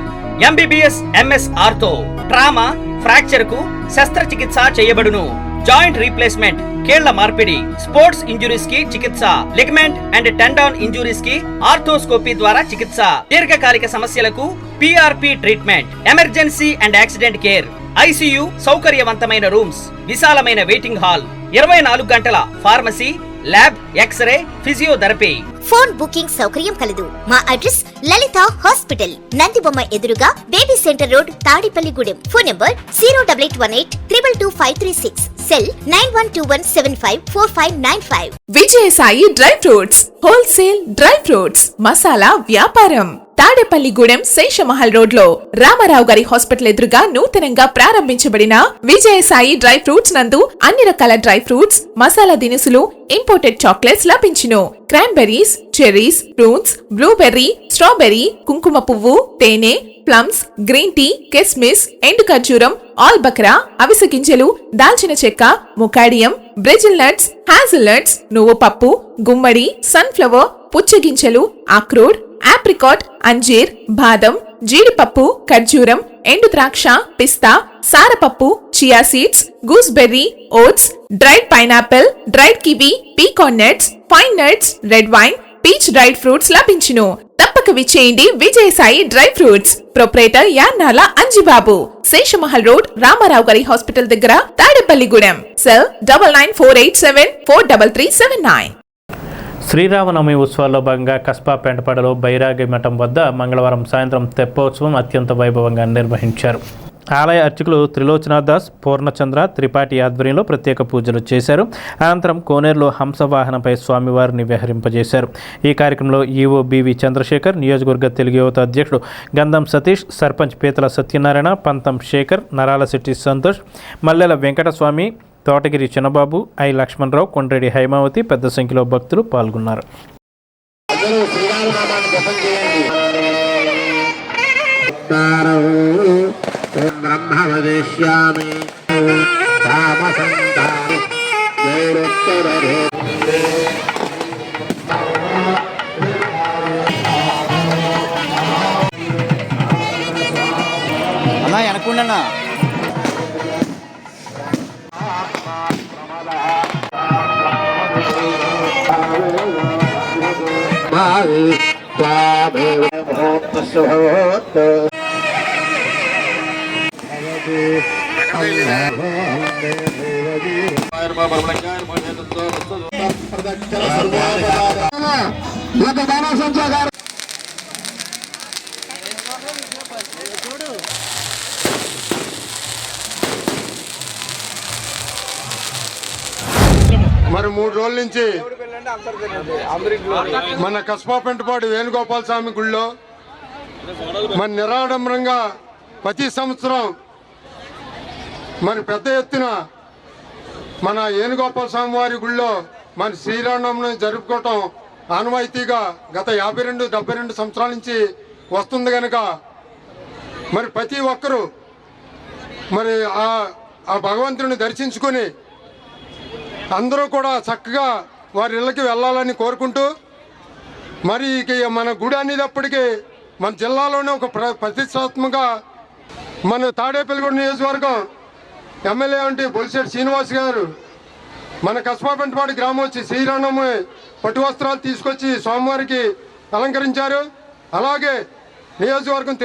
MBBS, MS ortho, trauma, fracture కు శస్త్రచికిత్స చేయబడును. జాయింట్ రీప్లేస్మెంట్, కీళ్ల మార్పిడి, స్పోర్ట్స్ ఇంజురీస్ కి చికిత్స, లిగమెంట్ అండ్ టెండాన్ ఇంజురీస్ కి ఆర్థోస్కోపీ ద్వారా చికిత్స, దీర్ఘకాలిక సమస్యలకు PRP treatment, emergency and accident care, ICU సౌకర్యవంతమైన రూమ్స్, విశాలమైన వెయిటింగ్ హాల్, 24 గంటల pharmacy, lab, x ray, physiotherapy. Phone booking సౌకర్యం కలదు. మా అడ్రస్ లలిత హాస్పిటల్, నందిబొమ్మ ఎదురుగా, baby centre road, Tadepalligudem. Phone number 08818 222 cell 9121754595. Vijayasai dry fruits, wholesale dry fruits, masala వ్యాపారం. తాడేపల్లిగూడెం శేషమహల్ రోడ్ లో రామారావు గారి హాస్పిటల్ ఎదురుగా నూతనంగా ప్రారంభించబడిన విజయసాయి డ్రై ఫ్రూట్స్ నందు అన్ని రకాల డ్రై ఫ్రూట్స్, మసాలా దినుసులు, ఇంపోర్టెడ్ చాక్లెట్స్ లభించును. Cranberries, cherries, fruits, blueberry, strawberry, కుంకుమ పువ్వు, తేనె, ప్లమ్స్, గ్రీన్ టీ, కిస్మిస్, ఎండు ఖర్జూరం, ఆల్ బక్రా, అవిసె గింజలు, దాల్చిన చెక్క, ముకాడియం, బ్రెజిల్ నట్స్, హ్యాజిల్ నట్స్, నువ్వు పప్పు, గుమ్మడి, సన్ఫ్లవర్, పుచ్చగింజలు, అక్రోడ్, ఆప్రికాట్, అంజీర్, బాదం, జీడిపప్పు, ఖర్జూరం, ఎండు ద్రాక్ష, పిస్తా, సారపప్పు, chia seeds, gooseberry, oats, dried pineapple, dried kiwi, pecan nuts, pine nuts, red wine, peach dried fruits లభించును. తప్పక విచ్చేయండి Vijayasai dry fruits. Proprietor Yannala Anjibabu, Seshamahal road, Ramarao గారి హాస్పిటల్ దగ్గర, తాడేపల్లిగూడెం. సెల్ 9948743379. శ్రీరామనవమి ఉత్సవాల్లో భాగంగా కస్బా పెంటపాడలో బైరాగి మఠం వద్ద మంగళవారం సాయంత్రం తెప్పోత్సవం అత్యంత వైభవంగా నిర్వహించారు. ఆలయ అర్చకులు త్రిలోచనాదాస్, పూర్ణచంద్ర త్రిపాఠి ఆధ్వర్యంలో ప్రత్యేక పూజలు చేశారు. అనంతరం కోనేరులో హంసవాహనంపై స్వామివారిని విహరింపజేశారు. ఈ కార్యక్రమంలో ఈవో బివి చంద్రశేఖర్, నియోజకవర్గ తెలుగు యువత అధ్యక్షుడు గంధం సతీష్, సర్పంచ్ పీతల సత్యనారాయణ, పంతం శేఖర్, నరాలశెట్టి సంతోష్, మల్లెల వెంకటస్వామి, తోటగిరి చిన్నబాబు, ఐ లక్ష్మణరావు, కొండ్రెడ్డి హైమావతి పెద్ద సంఖ్యలో భక్తులు పాల్గొన్నారు. అన్నా వెనకుండా మరి 3 రోజుల నుంచి మన కస్బా పెంటపాడు వేణుగోపాల స్వామి గుళ్ళో మన నిరాడంబరంగా ప్రతి సంవత్సరం మన పెద్ద ఎత్తున మన వేణుగోపాల స్వామి వారి గుళ్ళో మన శ్రీరామనవమిని జరుపుకోవటం ఆనవాయితీగా గత 52-72 సంవత్సరాల నుంచి వస్తుంది కనుక మరి ప్రతి ఒక్కరూ మరి ఆ భగవంతుని దర్శించుకొని అందరూ కూడా చక్కగా వారి ఇళ్ళకి వెళ్ళాలని కోరుకుంటూ మరి మన గుడి అనేటప్పటికీ మన జిల్లాలోనే ఒక ప్రతిష్టాత్మక మన తాడేపల్లిగూడెం నియోజకవర్గం ఎమ్మెల్యే అంటే బొలిశెట్టి శ్రీనివాస్ గారు మన కస్బా పెంటపాడు గ్రామం వచ్చి శ్రీరామనవమి పట్టు వస్త్రాలు తీసుకొచ్చి స్వామివారికి అలంకరించారు. అలాగే నియోజకవర్గం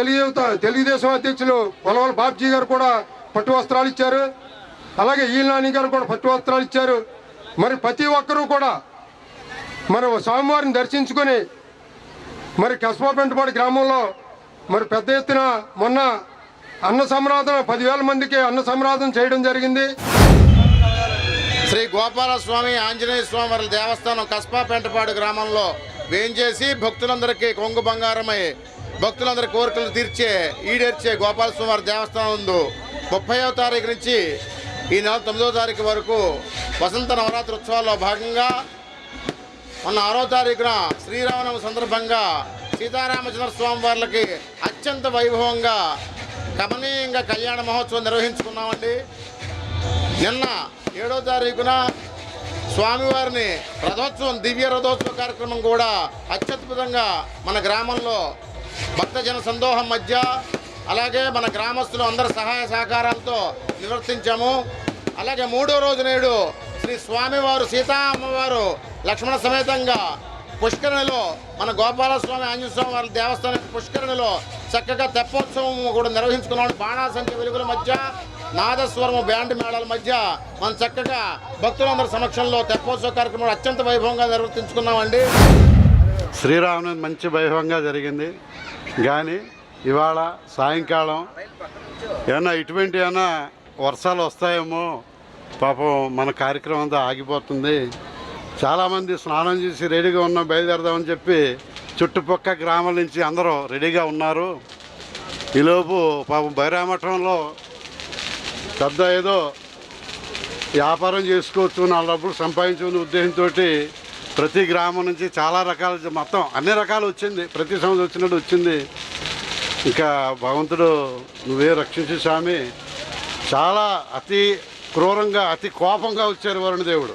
తెలుగుదేశం అధ్యక్షులు వలవల బాబ్జీ గారు కూడా పట్టు వస్త్రాలు ఇచ్చారు. అలాగే ఈనాని గారు కూడా పట్టు వస్త్రాలు ఇచ్చారు. మరి ప్రతి ఒక్కరూ కూడా మరి స్వామివారిని దర్శించుకొని మరి కస్బాపెంటపాడు గ్రామంలో మరి పెద్ద ఎత్తున మొన్న అన్న సంరాధన 10,000 మందికి అన్న సంరాధన చేయడం జరిగింది. శ్రీ గోపాలస్వామి ఆంజనేయ స్వామి వారి దేవస్థానం కస్బాపెంటపాడు గ్రామంలో వేంచేసి భక్తులందరికీ కొంగు బంగారమై భక్తులందరి కోరికలు ఈడేర్చే గోపాలస్వామి వారి దేవస్థానం ముందు 30వ తారీఖు నుంచి ఈ నెల 9వ తారీఖు వరకు వసంత నవరాత్రి ఉత్సవాల్లో భాగంగా మొన్న 6వ తారీఖున శ్రీరామనవమి సందర్భంగా సీతారామచంద్ర స్వామి వారికి అత్యంత వైభవంగా కమనీయంగా కళ్యాణ మహోత్సవం నిర్వహించుకున్నామండి. నిన్న 7వ తారీఖున స్వామివారిని రథోత్సవం దివ్య రథోత్సవ కార్యక్రమం కూడా అత్యద్భుతంగా మన గ్రామంలో భక్తజన సందోహం మధ్య అలాగే మన గ్రామస్తులు అందరి సహాయ సహకారాలతో నిర్వర్తించాము. అలాగే 3వ రోజు నేడు శ్రీ స్వామివారు సీతా అమ్మవారు లక్ష్మణ సమేతంగా పుష్కరిణిలో మన గోపాలస్వామి ఆంజనేయ స్వామి వారి దేవస్థానం పుష్కరిణిలో చక్కగా తెప్పోత్సవం కూడా నిర్వహించుకున్నాం. బాణాసంఖ్య వెలుగుల మధ్య నాదస్వరము బ్యాండ్ మేళాల మధ్య మనం చక్కగా భక్తులందరి సమక్షంలో తెప్పోత్సవ కార్యక్రమం అత్యంత వైభవంగా నిర్వర్తించుకున్నామండి. శ్రీరామనవమి మంచి వైభవంగా జరిగింది. కానీ ఇవాళ సాయంకాలం ఇటువంటి వర్షాలు వస్తాయేమో పాపం మన కార్యక్రమం అంతా ఆగిపోతుంది. చాలామంది స్నానం చేసి రెడీగా ఉన్నాం బయలుదేరదామని చెప్పి చుట్టుపక్కల గ్రామాల నుంచి అందరూ రెడీగా ఉన్నారు. ఈలోపు పాపం బైరామఠంలో పెద్ద ఏదో వ్యాపారం చేసుకోవచ్చు, 4 డబ్బులు సంపాదించుకునే ఉద్దేశంతో ప్రతి గ్రామం నుంచి చాలా రకాల మొత్తం అన్ని రకాలు వచ్చింది. ప్రతి సంవత్సరం వచ్చినట్టు వచ్చింది. ఇంకా భగవంతుడు నువ్వే రక్షించు స్వామి. చాలా అతి క్రూరంగా అతి కోపంగా వచ్చారు వరుణదేవుడు.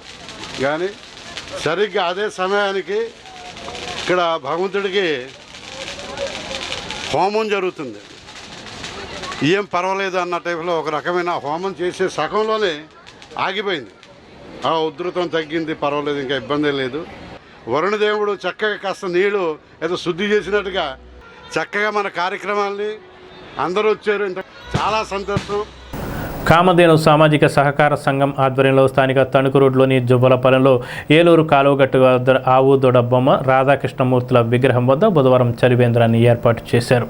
కానీ సరిగ్గా అదే సమయానికి ఇక్కడ భగవంతుడికి హోమం జరుగుతుంది. ఏం పర్వాలేదు అన్న టైపులో ఒక రకమైన హోమం చేసే సగంలోనే ఆగిపోయింది. ఆ ఉధృతం తగ్గింది, పర్వాలేదు, ఇంకా ఇబ్బంది లేదు. వరుణదేవుడు చక్కగా కాస్త నీళ్లు ఏదో శుద్ధి చేసినట్టుగా చక్కగా మన కార్యక్రమాల్ని అందరూ వచ్చారు. చాలా సంతోషం. కామధేను సామాజిక సహకార సంఘం ఆధ్వర్యంలో స్థానిక తణుకు రోడ్లోని జువ్వలపాలెంలో ఏలూరు కాలువగట్టు వద్ద ఆవు దొడ బొమ్మ రాధాకృష్ణమూర్తుల విగ్రహం వద్ద బుధవారం చలివేంద్రాన్ని ఏర్పాటు చేశారు.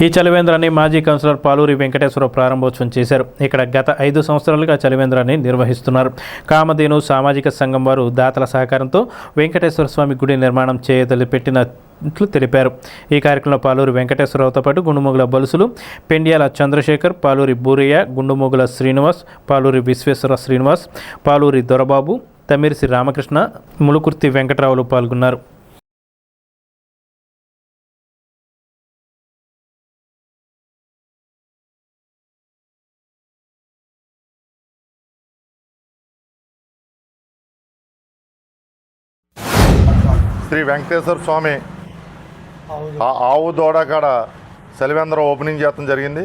ఈ చలివేంద్రాన్ని మాజీ కౌన్సిలర్ పాలూరి వెంకటేశ్వరరావు ప్రారంభోత్సవం చేశారు. ఇక్కడ గత 5 సంవత్సరాలుగా చలివేంద్రాన్ని నిర్వహిస్తున్నారు. కామధేను సామాజిక సంఘం వారు దాతల సహకారంతో వెంకటేశ్వర స్వామి గుడి నిర్మాణం చేయతలిపెట్టినట్లు తెలిపారు. ఈ కార్యక్రమంలో పాలూరి వెంకటేశ్వరరావుతో పాటు గుండుమొగుల బలుసులు, పెండ్యాల చంద్రశేఖర్, పాలూరి బూరయ్య, గుండుమొగుల శ్రీనివాస్, పాలూరి విశ్వేశ్వర శ్రీనివాస్, పాలూరి దొరబాబు, తమిరిసి రామకృష్ణ, ములుకుర్తి వెంకటరావులు పాల్గొన్నారు. శ్రీ వెంకటేశ్వర స్వామి ఆవు దూడ కాడ చలివేంద్రం ఓపెనింగ్ చేయడం జరిగింది.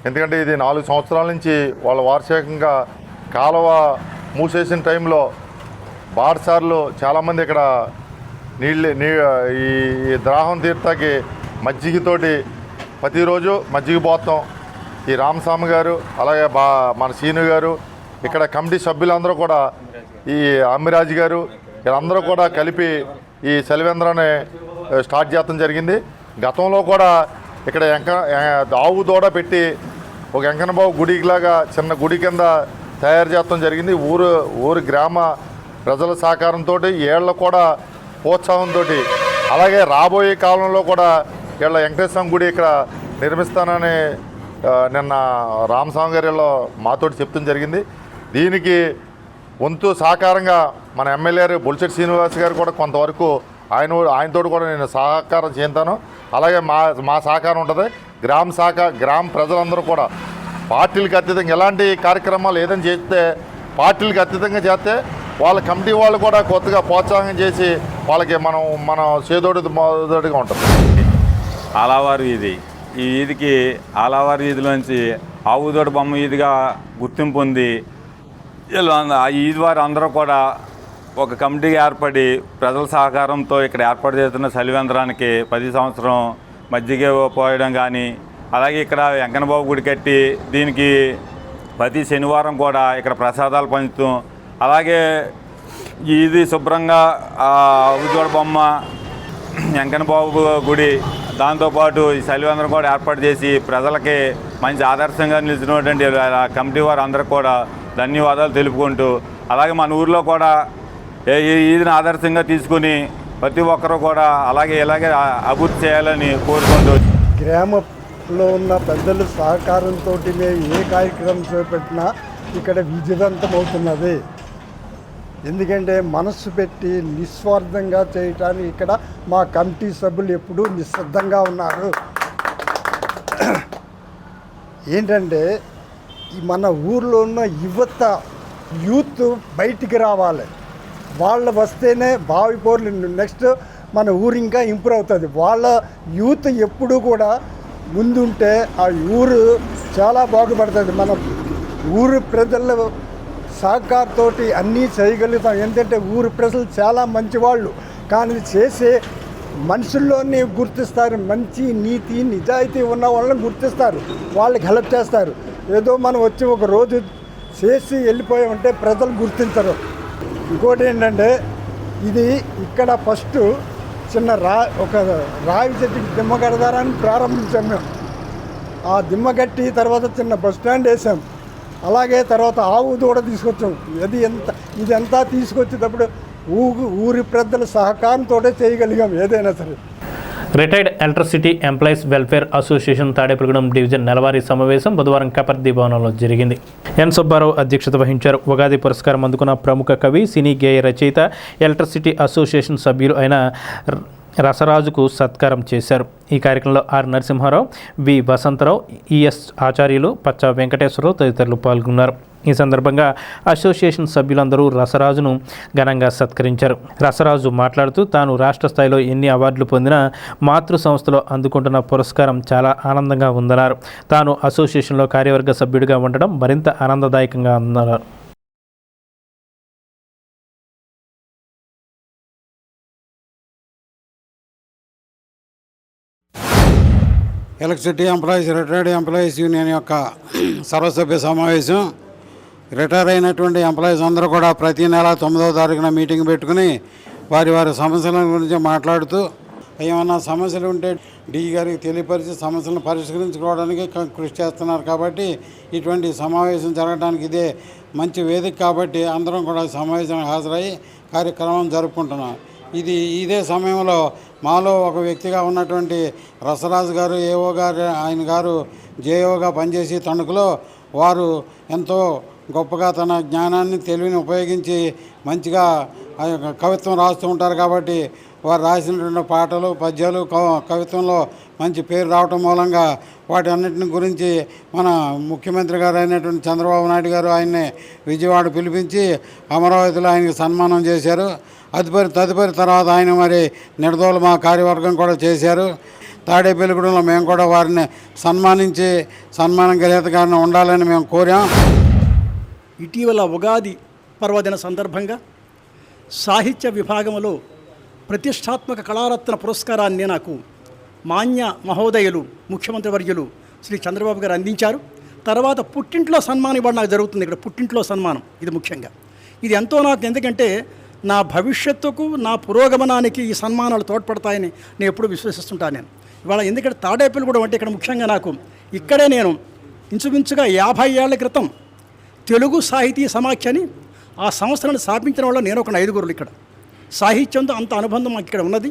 ఎందుకంటే ఇది 4 సంవత్సరాల నుంచి వాళ్ళ వార్షికంగా కాలువ మూసేసిన టైంలో బాటసార్లు చాలామంది ఇక్కడ ఈ దాహం తీర్థకి మజ్జిగతోటి ప్రతిరోజు మజ్జిగ పోతాం. ఈ రామస్వామి గారు అలాగే మన సీను గారు ఇక్కడ కమిటీ సభ్యులందరూ కూడా ఈ అమ్మిరాజు గారు వీళ్ళందరూ కూడా కలిపి ఈ చలివేంద్రాన్ని స్టార్ట్ చేయడం జరిగింది. గతంలో కూడా ఇక్కడ ఆవు దూడ పెట్టి ఒక వెంకన్నబాబు గుడిలాగా చిన్న గుడి కింద తయారు చేయడం జరిగింది. ఊరు గ్రామ ప్రజల సహకారంతో ఏళ్ళ కూడా ప్రోత్సాహంతో అలాగే రాబోయే కాలంలో కూడా వీళ్ళ వెంకటేశ్వర గుడి ఇక్కడ నిర్మిస్తానని నిన్న రామస్వామి గారిలో మాతోటి చెప్తాం జరిగింది. దీనికి వంతు సహకారంగా మన ఎమ్మెల్యే బొలిశెట్టి శ్రీనివాస్ గారు కూడా కొంతవరకు ఆయనతో కూడా నేను సహకారం చేస్తాను. అలాగే మా సహకారం ఉంటుంది. గ్రామ ప్రజలందరూ కూడా పార్టీలకు అతీతంగా ఎలాంటి కార్యక్రమాలు ఏదైనా చేస్తే పార్టీలకు అతీతంగా చేస్తే వాళ్ళ కమిటీ వాళ్ళు కూడా కొత్తగా ప్రోత్సాహం చేసి వాళ్ళకి మన చేదోడుగా ఉంటుంది. ఆలవారు ఈది ఈ ఈదికి ఆలవారు ఈదిలోంచి ఆవుదోడ బొమ్మ ఈదిగా గుర్తింపు ఉంది. ఆ ఈద్ వారు అందరూ కూడా ఒక కమిటీ ఏర్పడి ప్రజల సహకారంతో ఇక్కడ ఏర్పాటు చేస్తున్న చలివేంద్రానికి 10 సంవత్సరం మజ్జిగ పోయడం కానీ, అలాగే ఇక్కడ వెంకన్నబాబు గుడి కట్టి దీనికి ప్రతి శనివారం కూడా ఇక్కడ ప్రసాదాలు పంచుతాం. అలాగే ఇది శుభ్రంగా ఉజ్వల బొమ్మ, వెంకన్నబాబు గుడి, దాంతోపాటు ఈ సలివేంద్రం కూడా ఏర్పాటు చేసి ప్రజలకి మంచి ఆదర్శంగా నిలిచినటువంటి కమిటీ వారు అందరికీ కూడా ధన్యవాదాలు తెలుపుకుంటూ, అలాగే మన ఊరిలో కూడా ఈదిని ఆదర్శంగా తీసుకుని ప్రతి ఒక్కరూ కూడా ఇలాగే అభివృద్ధి చేయాలని కోరుకుంటూ, గ్రామంలో ఉన్న పెద్దల సహకారంతో ఏ కార్యక్రమం చేపట్టినా ఇక్కడ విజయవంతం అవుతున్నది. ఎందుకంటే మనస్సు పెట్టి నిస్వార్థంగా చేయటానికి ఇక్కడ మా కమిటీ సభ్యులు ఎప్పుడూ నిశ్శబ్దంగా ఉన్నారు. ఏంటంటే మన ఊర్లో ఉన్న యూత్ బయటికి రావాలి. వాళ్ళు వస్తేనే భావి పౌరులు నెక్స్ట్ మన ఊరు ఇంకా ఇంప్రూవ్ అవుతుంది. వాళ్ళ యూత్ ఎప్పుడు కూడా ముందుంటే ఆ ఊరు చాలా బాగుపడుతుంది. మన ఊరు ప్రజల సహకారంతో అన్నీ చేయగలుగుతాం. ఎందుకంటే ఊరు ప్రజలు చాలా మంచివాళ్ళు, కానీ చేసే మనుషుల్లోనే గుర్తిస్తారు. మంచి నీతి నిజాయితీ ఉన్న వాళ్ళని గుర్తిస్తారు, వాళ్ళకి హెల్ప్ చేస్తారు. ఏదో మనం వచ్చి ఒక రోజు చేసి వెళ్ళిపోయామంటే ప్రజలు గుర్తించరు. ఇంకోటి ఏంటంటే ఇది ఇక్కడ ఫస్ట్ చిన్న ఒక రావి చెట్టుకి దిమ్మ కడదారని ప్రారంభించాం మేము. ఆ దిమ్మ కట్టి తర్వాత చిన్న బస్ స్టాండ్ వేసాం. అలాగే తర్వాత ఆవు దూడ తీసుకొచ్చాం. ఇదంతా తీసుకొచ్చేటప్పుడు ఊరి పెద్దల సహకారంతో చేయగలిగాం ఏదైనా సరే. Retired electricity employees welfare association Tadepalligudem division నెలవారీ సమావేశం బుధవారం కపర్ది భవనంలో జరిగింది. ఎన్ సుబ్బారావు అధ్యక్షత వహించారు. ఉగాది పురస్కారం అందుకున్న ప్రముఖ కవి, సినీ గేయ రచయిత, ఎలక్ట్రిసిటీ అసోసియేషన్ సభ్యులు అయిన రసరాజుకు సత్కారం చేశారు. ఈ కార్యక్రమంలో R Narasimharao, V Vasantharao, ES Acharyulu, Pachcha Venkateswararao తదితరులు పాల్గొన్నారు. ఈ సందర్భంగా అసోసియేషన్ సభ్యులందరూ రసరాజును ఘనంగా సత్కరించారు. రసరాజు మాట్లాడుతూ తాను రాష్ట్ర స్థాయిలో ఎన్ని అవార్డులు పొందినా మాతృ సంస్థలో అందుకుంటున్న పురస్కారం చాలా ఆనందంగా ఉందన్నారు. తాను అసోసియేషన్లో కార్యవర్గ సభ్యుడిగా ఉండడం మరింత ఆనందదాయకంగా ఉందన్నారు. Electricity employees retired employees union యొక్క సర్వసభ్య సమావేశం. రిటైర్ అయినటువంటి ఎంప్లాయీస్ అందరూ కూడా ప్రతి నెల 9వ తారీఖున మీటింగ్ పెట్టుకుని వారి సమస్యల గురించి మాట్లాడుతూ ఏమన్నా సమస్యలు ఉంటే డీ గారికి తెలియపరిచి సమస్యలను పరిష్కరించుకోవడానికి కృషి చేస్తున్నారు. కాబట్టి ఇటువంటి సమావేశం జరగడానికి ఇదే మంచి వేదిక. కాబట్టి అందరం కూడా సమావేశానికి హాజరయ్యి కార్యక్రమం జరుపుకుంటున్నాం. ఇదే సమయంలో మాలో ఒక వ్యక్తిగా ఉన్నటువంటి రసరాజు గారు, ఏఓ గారు, ఆయన గారు జేఓగా పనిచేసి తణుకులో వారు ఎంతో గొప్పగా తన జ్ఞానాన్ని తెలివిని ఉపయోగించి మంచిగా కవిత్వం రాస్తూ ఉంటారు. కాబట్టి వారు రాసినటువంటి పాటలు, పద్యాలు, కవిత్వంలో మంచి పేరు రావటం మూలంగా వాటి అన్నింటిని గురించి మన ముఖ్యమంత్రి గారు అయినటువంటి చంద్రబాబు నాయుడు గారు ఆయన్ని విజయవాడ పిలిపించి అమరావతిలో ఆయనకి సన్మానం చేశారు. తదుపరి తర్వాత ఆయన మరి నిడదోలు మా కార్యవర్గం కూడా చేశారు. తాడేపల్లిగూడెంలో మేము కూడా వారిని సన్మానించి సన్మానం గ్రహీతగానే ఉండాలని మేము కోరాం. ఇటీవల ఉగాది పర్వదిన సందర్భంగా సాహిత్య విభాగంలో ప్రతిష్టాత్మక కళారత్న పురస్కారాన్ని నాకు మాన్య మహోదయులు ముఖ్యమంత్రి వర్యులు శ్రీ చంద్రబాబు గారు అందించారు. తర్వాత పుట్టింట్లో సన్మానం ఇవ్వడం నాకు జరుగుతుంది. ఇక్కడ పుట్టింట్లో సన్మానం ఇది ముఖ్యంగా. ఇది ఎంతో నాకు, ఎందుకంటే నా భవిష్యత్తుకు, నా పురోగమనానికి ఈ సన్మానాలు తోడ్పడతాయని నేను ఎప్పుడూ విశ్వసిస్తుంటాను. నేను ఇవాళ ఎందుకంటే తాడేపల్లిగూడెం అంటే ఇక్కడ ముఖ్యంగా నాకు ఇక్కడే నేను ఇంచుమించుగా 50 ఏళ్ల క్రితం తెలుగు సాహితీ సమాఖ్యని ఆ సంస్థలను స్థాపించిన వాళ్ళు నేను ఒక 5 ఇక్కడ సాహిత్యంతో అంత అనుబంధం మాకు ఇక్కడ ఉన్నది.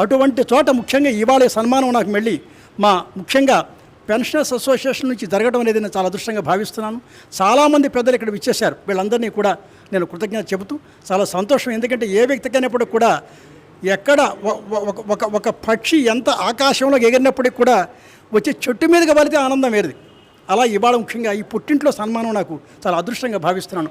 అటువంటి చోట ముఖ్యంగా ఇవాళ సన్మానం నాకు మళ్ళీ మా ముఖ్యంగా పెన్షనర్స్ అసోసియేషన్ నుంచి జరగడం అనేది నేను చాలా అదృష్టంగా భావిస్తున్నాను. చాలామంది పెద్దలు ఇక్కడ విచ్చేశారు. వీళ్ళందరినీ కూడా నేను కృతజ్ఞత చెబుతూ చాలా సంతోషం. ఎందుకంటే ఏ వ్యక్తికైనప్పటికి కూడా ఎక్కడ ఒక పక్షి ఎంత ఆకాశంలో ఎగిరినప్పటికి కూడా వచ్చే చెట్టు మీదకి వాలితే ఆనందం వేరేది. అలా ఇవాళ ముఖ్యంగా ఈ పుట్టింట్లో సన్మానం నాకు చాలా అదృష్టంగా భావిస్తున్నాను.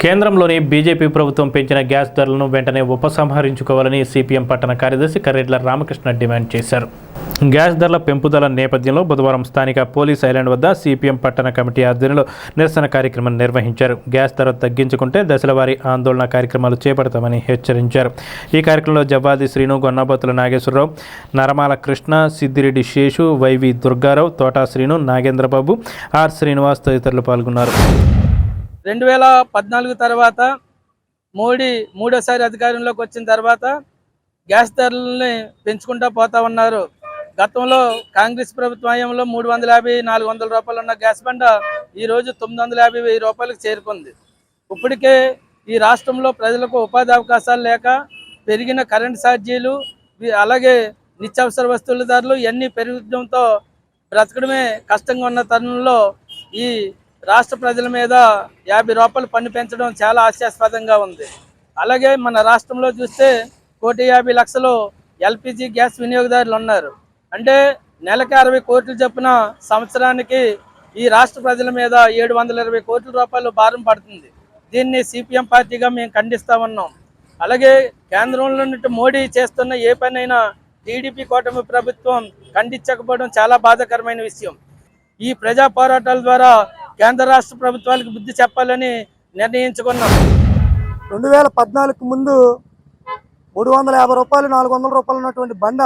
కేంద్రంలోని బీజేపీ ప్రభుత్వం పెంచిన గ్యాస్ ధరలను వెంటనే ఉపసంహరించుకోవాలని సిపిఎం పట్టణ కార్యదర్శి కర్రెడ్ల రామకృష్ణ డిమాండ్ చేశారు. గ్యాస్ ధరల పెంపుదల నేపథ్యంలో బుధవారం స్థానిక పోలీస్ ఐలాండ్ వద్ద సిపిఎం పట్టణ కమిటీ ఆధ్వర్యంలో నిరసన కార్యక్రమం నిర్వహించారు. గ్యాస్ ధర తగ్గించుకుంటే దశలవారీ ఆందోళన కార్యక్రమాలు చేపడతామని హెచ్చరించారు. ఈ కార్యక్రమంలో జవ్వాది శ్రీను, గొన్నబోతుల నాగేశ్వరరావు, నరమాల కృష్ణ, సిద్దిరెడ్డి శేషు, వైవి దుర్గారావు, తోటా శ్రీను, నాగేంద్రబాబు, ఆర్ శ్రీనివాస్ తదితరులు పాల్గొన్నారు. 2014 తర్వాత మోడీ మూడోసారి అధికారంలోకి వచ్చిన తర్వాత గ్యాస్ ధరలని పెంచుకుంటూ పోతా ఉన్నారు. గతంలో కాంగ్రెస్ ప్రభుత్వ హయాంలో 350-400 రూపాయలు ఉన్న గ్యాస్ బండ ఈరోజు 950-1000 రూపాయలకు చేరుకుంది. ఇప్పటికే ఈ రాష్ట్రంలో ప్రజలకు ఉపాధి అవకాశాలు లేక పెరిగిన కరెంటు ఛార్జీలు, అలాగే నిత్యావసర వస్తువుల ధరలు ఇవన్నీ పెరగడంతో బ్రతకడమే కష్టంగా ఉన్న తరుణంలో ఈ రాష్ట్ర ప్రజల మీద 50 రూపాయలు పన్ను పెంచడం చాలా హాస్యాస్పదంగా ఉంది. అలాగే మన రాష్ట్రంలో చూస్తే 1,50,00,000 ఎల్పిజి గ్యాస్ వినియోగదారులు ఉన్నారు. అంటే నెలకి 60 కోట్లు చొప్పున సంవత్సరానికి ఈ రాష్ట్ర ప్రజల మీద 720 కోట్ల రూపాయలు భారం పడుతుంది. దీన్ని సిపిఎం పార్టీగా మేము ఖండిస్తూ ఉన్నాం. అలాగే కేంద్రంలో నుండి మోడీ చేస్తున్న ఏ పనైనా టీడీపీ కూటమి ప్రభుత్వం ఖండించకపోవడం చాలా బాధాకరమైన విషయం. ఈ ప్రజా పోరాటాల ద్వారా కేంద్ర రాష్ట్ర ప్రభుత్వాలకు బుద్ధి చెప్పాలని నిర్ణయించుకున్నాం. 2014 ముందు 350 రూపాయలు 400 రూపాయలు ఉన్నటువంటి బండ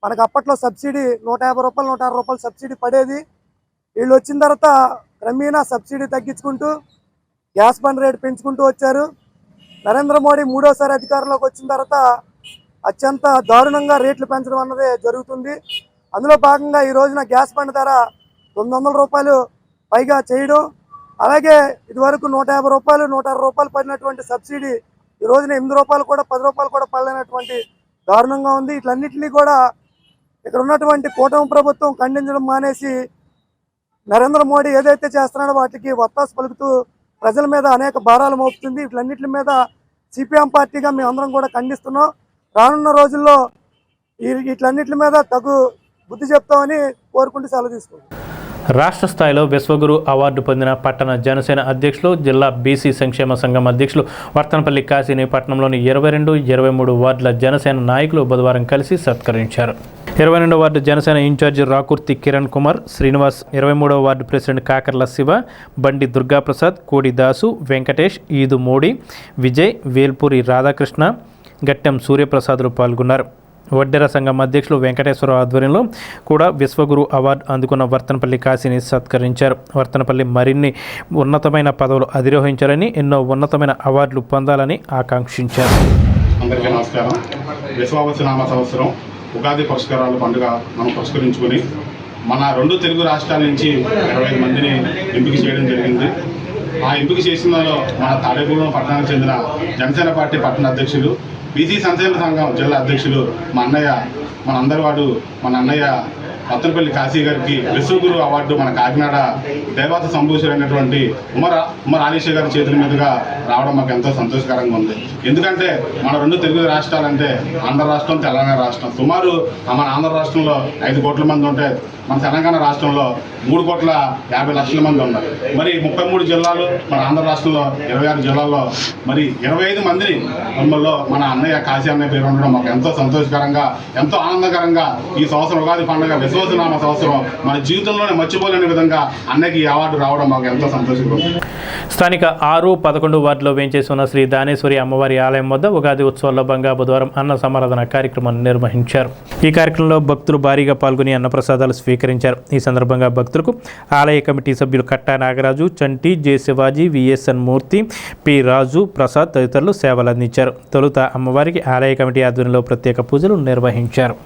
మనకు అప్పట్లో సబ్సిడీ 150 రూపాయలు 160 రూపాయలు సబ్సిడీ పడేది. వీళ్ళు వచ్చిన తర్వాత క్రమేణా సబ్సిడీ తగ్గించుకుంటూ గ్యాస్ బండ్ రేటు పెంచుకుంటూ వచ్చారు. నరేంద్ర మోడీ మూడోసారి అధికారంలోకి వచ్చిన తర్వాత అత్యంత దారుణంగా రేట్లు పెంచడం అన్నది జరుగుతుంది. అందులో భాగంగా ఈ రోజున గ్యాస్ బండ్ ధర 900 రూపాయలు పైగా చేయడం, అలాగే ఇదివరకు 150 రూపాయలు 160 రూపాయలు పడినటువంటి సబ్సిడీ ఈ రోజున 8 రూపాయలు కూడా 10 రూపాయలు కూడా పడలేనటువంటి దారుణంగా ఉంది. ఇట్లన్నింటినీ కూడా ఇక్కడ ఉన్నటువంటి కూటమి ప్రభుత్వం ఖండించడం మానేసి నరేంద్ర మోడీ ఏదైతే చేస్తున్నాడో వాటికి వత్తాసు పలుకుతూ ప్రజల మీద అనేక భారాలు మోపుతుంది. ఇట్లన్నింటి మీద సిపిఎం పార్టీగా మేమందరం కూడా ఖండిస్తున్నాం. రానున్న రోజుల్లో ఇట్లన్నింటి మీద తగు బుద్ధి చెప్తామని కోరుకుంటూ సెలవు తీసుకుంటాం. రాష్ట్ర స్థాయిలో విశ్వగురు అవార్డు పొందిన పట్టణ జనసేన అధ్యక్షులు, జిల్లా బీసీ సంక్షేమ సంఘం అధ్యక్షులు వర్తనపల్లి కాశీని పట్టణంలోని 22, 23 వార్డుల జనసేన నాయకులు బుధవారం కలిసి సత్కరించారు. 22వ వార్డు జనసేన ఇన్ఛార్జి రాకుర్తి కిరణ్ కుమార్ శ్రీనివాస్, 23వ వార్డు ప్రెసిడెంట్ కాకర్ల శివ, బండి దుర్గాప్రసాద్, కోడి దాసు, వెంకటేష్, ఈదు మోడీ, విజయ్, వేల్పూరి రాధాకృష్ణ, గట్టెం సూర్యప్రసాదులు పాల్గొన్నారు. వడ్డెర సంఘం అధ్యక్షులు వెంకటేశ్వరరావు ఆధ్వర్యంలో కూడా విశ్వగురు అవార్డు అందుకున్న వర్తనపల్లి కాశీని సత్కరించారు. వర్తనపల్లి మరిన్ని ఉన్నతమైన పదవులు అధిరోహించాలని, ఎన్నో ఉన్నతమైన అవార్డులు పొందాలని ఆకాంక్షించారు. అందరికీ నమస్కారం. విశ్వావసనామ సంవత్సరం ఉగాది పురస్కారాల పండుగ మనం పురస్కరించుకొని మన 2 తెలుగు రాష్ట్రాల నుంచి 25 మందిని ఎంపిక చేయడం జరిగింది. ఆ ఎంపిక చేసినలో మన తాడేపల్లిగూడెం పట్టణానికి చెందిన జనసేన పార్టీ పట్టణ అధ్యక్షులు, బీసీ సంక్షేమ సంఘం జిల్లా అధ్యక్షులు మన అన్నయ్య వర్తనపల్లి కాశీ గారికి విశ్వగురు అవార్డు మన కాకినాడ దేవత సంభూషులైనటువంటి ఉమర్ ఆలీషా గారి చేతుల మీదుగా రావడం మాకు ఎంతో సంతోషకరంగా ఉంది. ఎందుకంటే మన 2 తెలుగు రాష్ట్రాలంటే ఆంధ్ర రాష్ట్రం, తెలంగాణ రాష్ట్రం. సుమారు మన ఆంధ్ర రాష్ట్రంలో 5 కోట్ల మంది ఉంటే మన తెలంగాణ రాష్ట్రంలో 3,50,00,000 మంది ఉన్నారు. మరి 33 జిల్లాలు, మన ఆంధ్ర రాష్ట్రంలో 26 జిల్లాల్లో మరి 25 మందిని మమ్మల్ని మన అన్నయ్య కాశీ అన్నయ్య పేరు ఉండడం మాకు ఎంతో సంతోషకరంగా, ఎంతో ఆనందకరంగా ఈ సంవత్సరం ఉగాది పండుగ విశ్వసనామ సంవత్సరం మన జీవితంలోనే మర్చిపోలేని విధంగా అన్నయ్యకి ఈ అవార్డు రావడం మాకు ఎంతో సంతోషకరం. స్థానిక 6, 11 వార్డులో వేంచేసి ఉన్న శ్రీ దానేశ్వరి అమ్మవారి ఆలయం వద్ద ఉగాది ఉత్సవాల్లో భాగంగా బుధవారం అన్న సమారాధన కార్యక్రమాన్ని నిర్వహించారు. ఈ కార్యక్రమంలో భక్తులు భారీగా పాల్గొని అన్నప్రసాదాలు స్వీకరించారు. ఈ సందర్భంగా భక్తులకు ఆలయ కమిటీ సభ్యులు కట్టా నాగరాజు, చంటి, జె శివాజీ, విఎస్ఎన్ మూర్తి, పి రాజు, ప్రసాద్ తదితరులు సేవలు అందించారు. తొలుత అమ్మవారికి ఆలయ కమిటీ ఆధ్వర్యంలో ప్రత్యేక పూజలు నిర్వహించారు.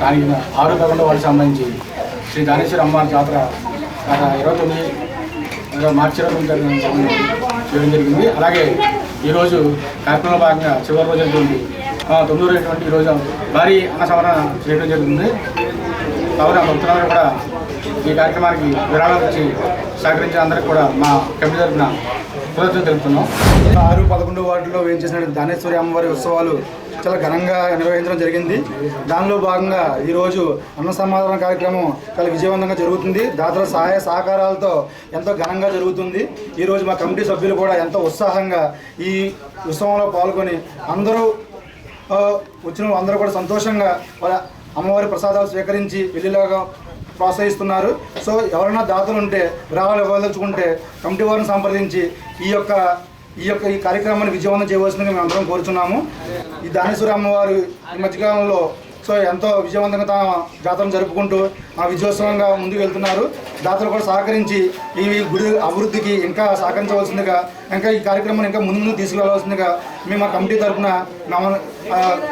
దానికి 6, 11 వారికి సంబంధించి శ్రీ దానేశ్వరి అమ్మవారి జాతర గత 29 మార్చి 29 చేయడం జరిగింది. అలాగే ఈరోజు కార్యక్రమంలో భాగంగా చివరి రోజు అయినటువంటి 9వ రోజు ఈరోజు భారీ అన్న సమరణ చేయడం జరుగుతుంది. కావున భక్తులందరూ కూడా ఈ కార్యక్రమానికి విరాళాలు ఇచ్చి సహకరించిన అందరికీ కూడా మా కమిటీ తరఫున కృతజ్ఞతలు తెలుపుతున్నాం. 6, 11 వార్డులో వేయించేసిన దానేశ్వరి అమ్మవారి ఉత్సవాలు చాలా ఘనంగా నిర్వహించడం జరిగింది. దానిలో భాగంగా ఈరోజు అన్న సమాధాన కార్యక్రమం చాలా విజయవంతంగా జరుగుతుంది. దాతల సహాయ సహకారాలతో ఎంతో ఘనంగా జరుగుతుంది. ఈరోజు మా కమిటీ సభ్యులు కూడా ఎంతో ఉత్సాహంగా ఈ ఉత్సవంలో పాల్గొని వచ్చిన అందరూ కూడా సంతోషంగా వాళ్ళ అమ్మవారి ప్రసాదాలు స్వీకరించి వెళ్ళేలాగా ప్రోత్సహిస్తున్నారు. సో ఎవరైనా దాతలు ఉంటే విరాళాలు ఇవ్వదలుచుకుంటే కమిటీ వారిని సంప్రదించి ఈ కార్యక్రమాన్ని విజయవంతం చేయవలసిందిగా మేము అందరం కోరుచున్నాము. ఈ దానేశ్వరి అమ్మవారు ఈ మధ్యకాలంలో సో ఎంతో విజయవంతంగా తన జాతరను జరుపుకుంటూ ఆ విజయోత్సవంగా ముందుకు వెళ్తున్నారు. దాతలు కూడా సహకరించి ఈ గుడి అభివృద్ధికి ఇంకా సహకరించవలసిందిగా, ఇంకా ఈ కార్యక్రమాన్ని ఇంకా ముందు తీసుకువెళ్ళవలసిందిగా మేము మా కమిటీ తరఫున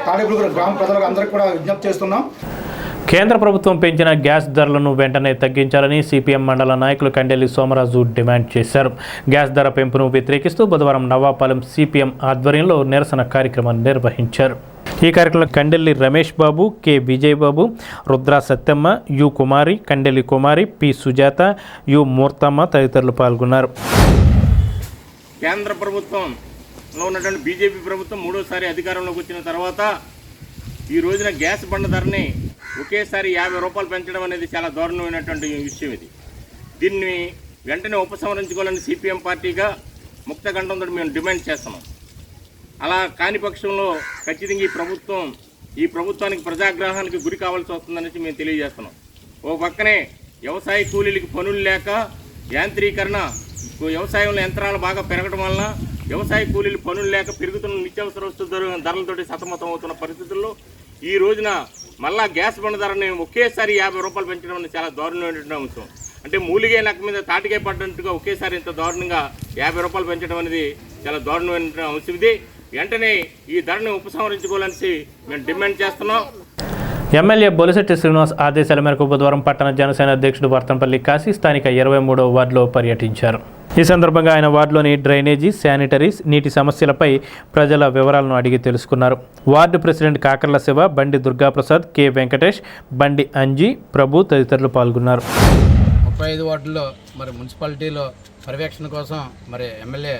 తాడేపల్లి గ్రామ ప్రజలకు అందరికీ కూడా విజ్ఞప్తి చేస్తున్నాం. కేంద్ర ప్రభుత్వం పెంచిన గ్యాస్ ధరలను వెంటనే తగ్గించాలని సిపిఎం మండల నాయకులు కండెల్లి సోమరాజు డిమాండ్ చేశారు. గ్యాస్ ధర పెంపును వ్యతిరేకిస్తూ బుధవారం నవాపాలెం సిపిఎం ఆధ్వర్యంలో నిరసన కార్యక్రమాన్ని నిర్వహించారు. ఈ కార్యక్రమంలో Kandelli Ramesh Babu, K Vijayababu, Rudra Satyamma, U Kumari, Kandelli Kumari, P Sujatha, U Murthamma తదితరులు పాల్గొన్నారు. కేంద్ర ప్రభుత్వంలో ఉన్నటువంటి బీజేపీ ప్రభుత్వం మూడోసారి అధికారంలోకి వచ్చిన తర్వాత ఈ రోజున గ్యాస్ బండ ధరని ఒకేసారి 50 రూపాయలు పెంచడం అనేది చాలా దారుణమైనటువంటి విషయం. దీన్ని వెంటనే ఉపసంహరించుకోవాలని సిపిఎం పార్టీగా ముక్తకంఠంతో మేము డిమాండ్ చేస్తున్నాం. అలా కాని పక్షంలో ఖచ్చితంగా ఈ ప్రభుత్వానికి ప్రజాగ్రహానికి గురి కావాల్సి వస్తుందనేసి మేము తెలియజేస్తున్నాం. ఓ పక్కనే వ్యవసాయ కూలీలకి పనులు లేక యాంత్రీకరణ, వ్యవసాయంలో యంత్రాలు బాగా పెరగడం వలన వ్యవసాయ కూలీలు పనులు లేక పెరుగుతున్న నిత్యావసర వస్తువుల ధరలతోటి సతమతం అవుతున్న పరిస్థితుల్లో ఈ రోజున మళ్ళా గ్యాస్ బండ ధరని ఒకేసారి 50 రూపాయలు పెంచడం అనేది చాలా దారుణమైనటువంటి అంశం. అంటే మూలిగే నక్క మీద తాటికాయ పడ్డట్టుగా ఒకేసారి ఇంత దారుణంగా 50 రూపాయలు పెంచడం అనేది చాలా దారుణమైన అంశం. ఇది వెంటనే ఈ ధరని ఉపసంహరించుకోవాలని మేము డిమాండ్ చేస్తున్నాం. ఎమ్మెల్యే బొలిశెట్టి శ్రీనివాస్ ఆదేశాల మేరకు బుధవారం పట్టణ జనసేన అధ్యక్షుడు వర్తంపల్లి కాశీ స్థానిక 23వ వార్డులో పర్యటించారు. ఈ సందర్భంగా ఆయన వార్డులోని డ్రైనేజీ, శానిటరీస్, నీటి సమస్యలపై ప్రజల వివరాలను అడిగి తెలుసుకున్నారు. Ward president Kakarla Siva, Bandi Durgaprasad, K Venkatesh, బండి అంజీ, ప్రభు తదితరులు పాల్గొన్నారు. 35 వార్డుల్లో మరి మున్సిపాలిటీలో పర్యవేక్షణ కోసం మరి ఎమ్మెల్యే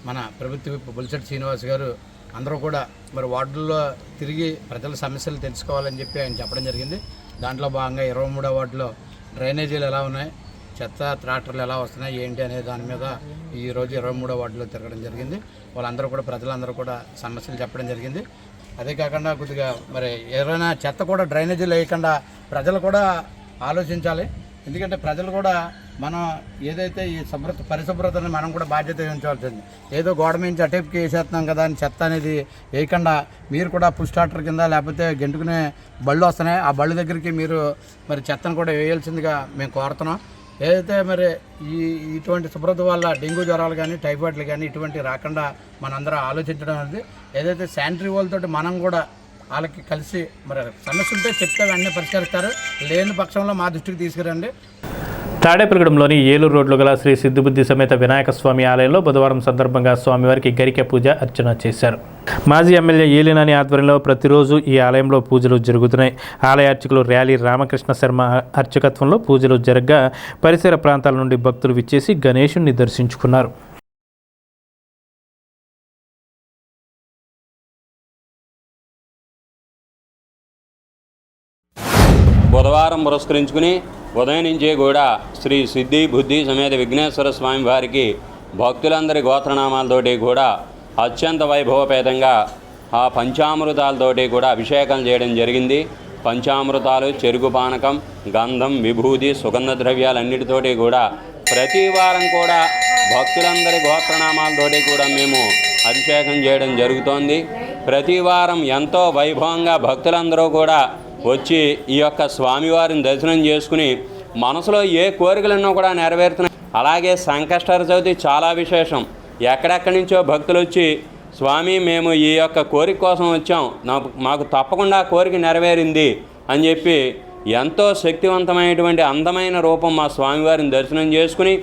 మన ప్రభుత్వ విప్ బొలిశెట్టి శ్రీనివాస్ గారు అందరూ కూడా మరి వార్డుల్లో తిరిగి ప్రజల సమస్యలు తెలుసుకోవాలని చెప్పి ఆయన చెప్పడం జరిగింది. దాంట్లో భాగంగా 23వ వార్డులో డ్రైనేజీలు ఎలా ఉన్నాయి, చెత్త ట్రాక్టర్లు ఎలా వస్తున్నాయి ఏంటి అనే దాని మీద ఈరోజు 23వ వార్డులో తిరగడం జరిగింది. వాళ్ళందరూ కూడా ప్రజలందరూ కూడా సమస్యలు చెప్పడం జరిగింది. అదే కాకుండా కొద్దిగా మరి ఎవరైనా చెత్త కూడా డ్రైనేజీలు వేయకుండా ప్రజలు కూడా ఆలోచించాలి. ఎందుకంటే ప్రజలు కూడా మనం ఏదైతే ఈ పరిశుభ్రతని మనం కూడా బాధ్యత వహించవలసింది. ఏదో గోడ నుంచి అటేపుకి వేసేస్తున్నాం కదా అని చెత్త అనేది వేయకుండా మీరు కూడా పుష్ స్టార్టర్ కింద లేకపోతే గెంటుకునే బళ్ళు వస్తున్నాయి, ఆ బళ్ళు దగ్గరికి మీరు మరి చెత్తను కూడా వేయాల్సిందిగా మేము కోరుతున్నాం. ఏదైతే మరి ఇటువంటి శుభ్రత వల్ల డెంగ్యూ జ్వరాలు కానీ టైఫాయిడ్లు కానీ ఇటువంటి రాకుండా మనందరం ఆలోచించడం అనేది, ఏదైతే శానిటరీ వాళ్ళతోటి మనం కూడా వాళ్ళకి కలిసి మరి సమస్య ఉంటే చెప్తే వెంటనే పరిష్కరిస్తారు, లేని పక్షంలో మా దృష్టికి తీసుకురండి. తాడేపల్లిగూడెంలోని ఏలూరు రోడ్లో గల శ్రీ సిద్ధిబుద్ధి సమేత వినాయక స్వామి ఆలయంలో బుధవారం సందర్భంగా స్వామివారికి గరిక పూజ అర్చన చేశారు. మాజీ ఎమ్మెల్యే ఏలినాని ఆధ్వర్యంలో ప్రతిరోజు ఈ ఆలయంలో పూజలు జరుగుతున్నాయి. ఆలయ అర్చకులు ర్యాలీ రామకృష్ణ శర్మ అర్చకత్వంలో పూజలు జరగగా పరిసర ప్రాంతాల నుండి భక్తులు విచ్చేసి గణేశుణ్ణి దర్శించుకున్నారు. బుధవారం పురస్కరించుకుని ఉదయం నుంచే కూడా శ్రీ సిద్ధి బుద్ధి సమేత విఘ్నేశ్వర స్వామి వారికి భక్తులందరి గోత్రనామాలతోటి కూడా అత్యంత వైభవపేతంగా ఆ పంచామృతాలతోటి కూడా అభిషేకం చేయడం జరిగింది. పంచామృతాలు, చెరుకు పానకం, గంధం, విభూతి, సుగంధ ద్రవ్యాలన్నిటితోటి కూడా ప్రతి వారం కూడా భక్తులందరి గోత్రనామాలతోటి కూడా మేము అభిషేకం చేయడం జరుగుతోంది. ప్రతి వారం ఎంతో వైభవంగా భక్తులందరూ కూడా వచ్చి ఈ యొక్క స్వామివారిని దర్శనం చేసుకుని మనసులో ఏ కోరికలున్నా కూడా నెరవేరుతున్నాయి. అలాగే సంకష్టహర చవితి చాలా విశేషం. ఎక్కడెక్కడి నుంచో భక్తులు వచ్చి స్వామి మేము ఈ యొక్క కోరిక కోసం వచ్చాం, మాకు తప్పకుండా కోరిక నెరవేరింది అని చెప్పి ఎంతో శక్తివంతమైనటువంటి అందమైన రూపం మా స్వామివారిని దర్శనం చేసుకుని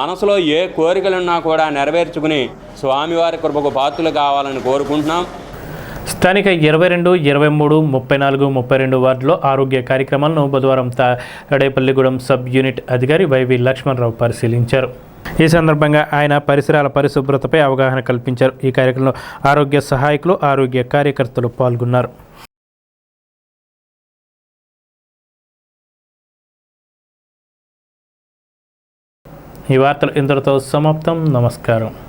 మనసులో ఏ కోరికలున్నా కూడా నెరవేర్చుకుని స్వామివారి కృపకు పాత్రలు కావాలని కోరుకుంటున్నాం. స్థానిక 22, 23, 34, 32 వార్డులో ఆరోగ్య కార్యక్రమాలను బుధవారం తాడేపల్లిగూడెం సబ్ యూనిట్ అధికారి వైవి లక్ష్మణరావు పరిశీలించారు. ఈ సందర్భంగా ఆయన పరిసరాల పరిశుభ్రతపై అవగాహన కల్పించారు. ఈ కార్యక్రమంలో ఆరోగ్య సహాయకులు, ఆరోగ్య కార్యకర్తలు పాల్గొన్నారు. ఈ వార్తలు ఇంతటితో సమాప్తం. నమస్కారం.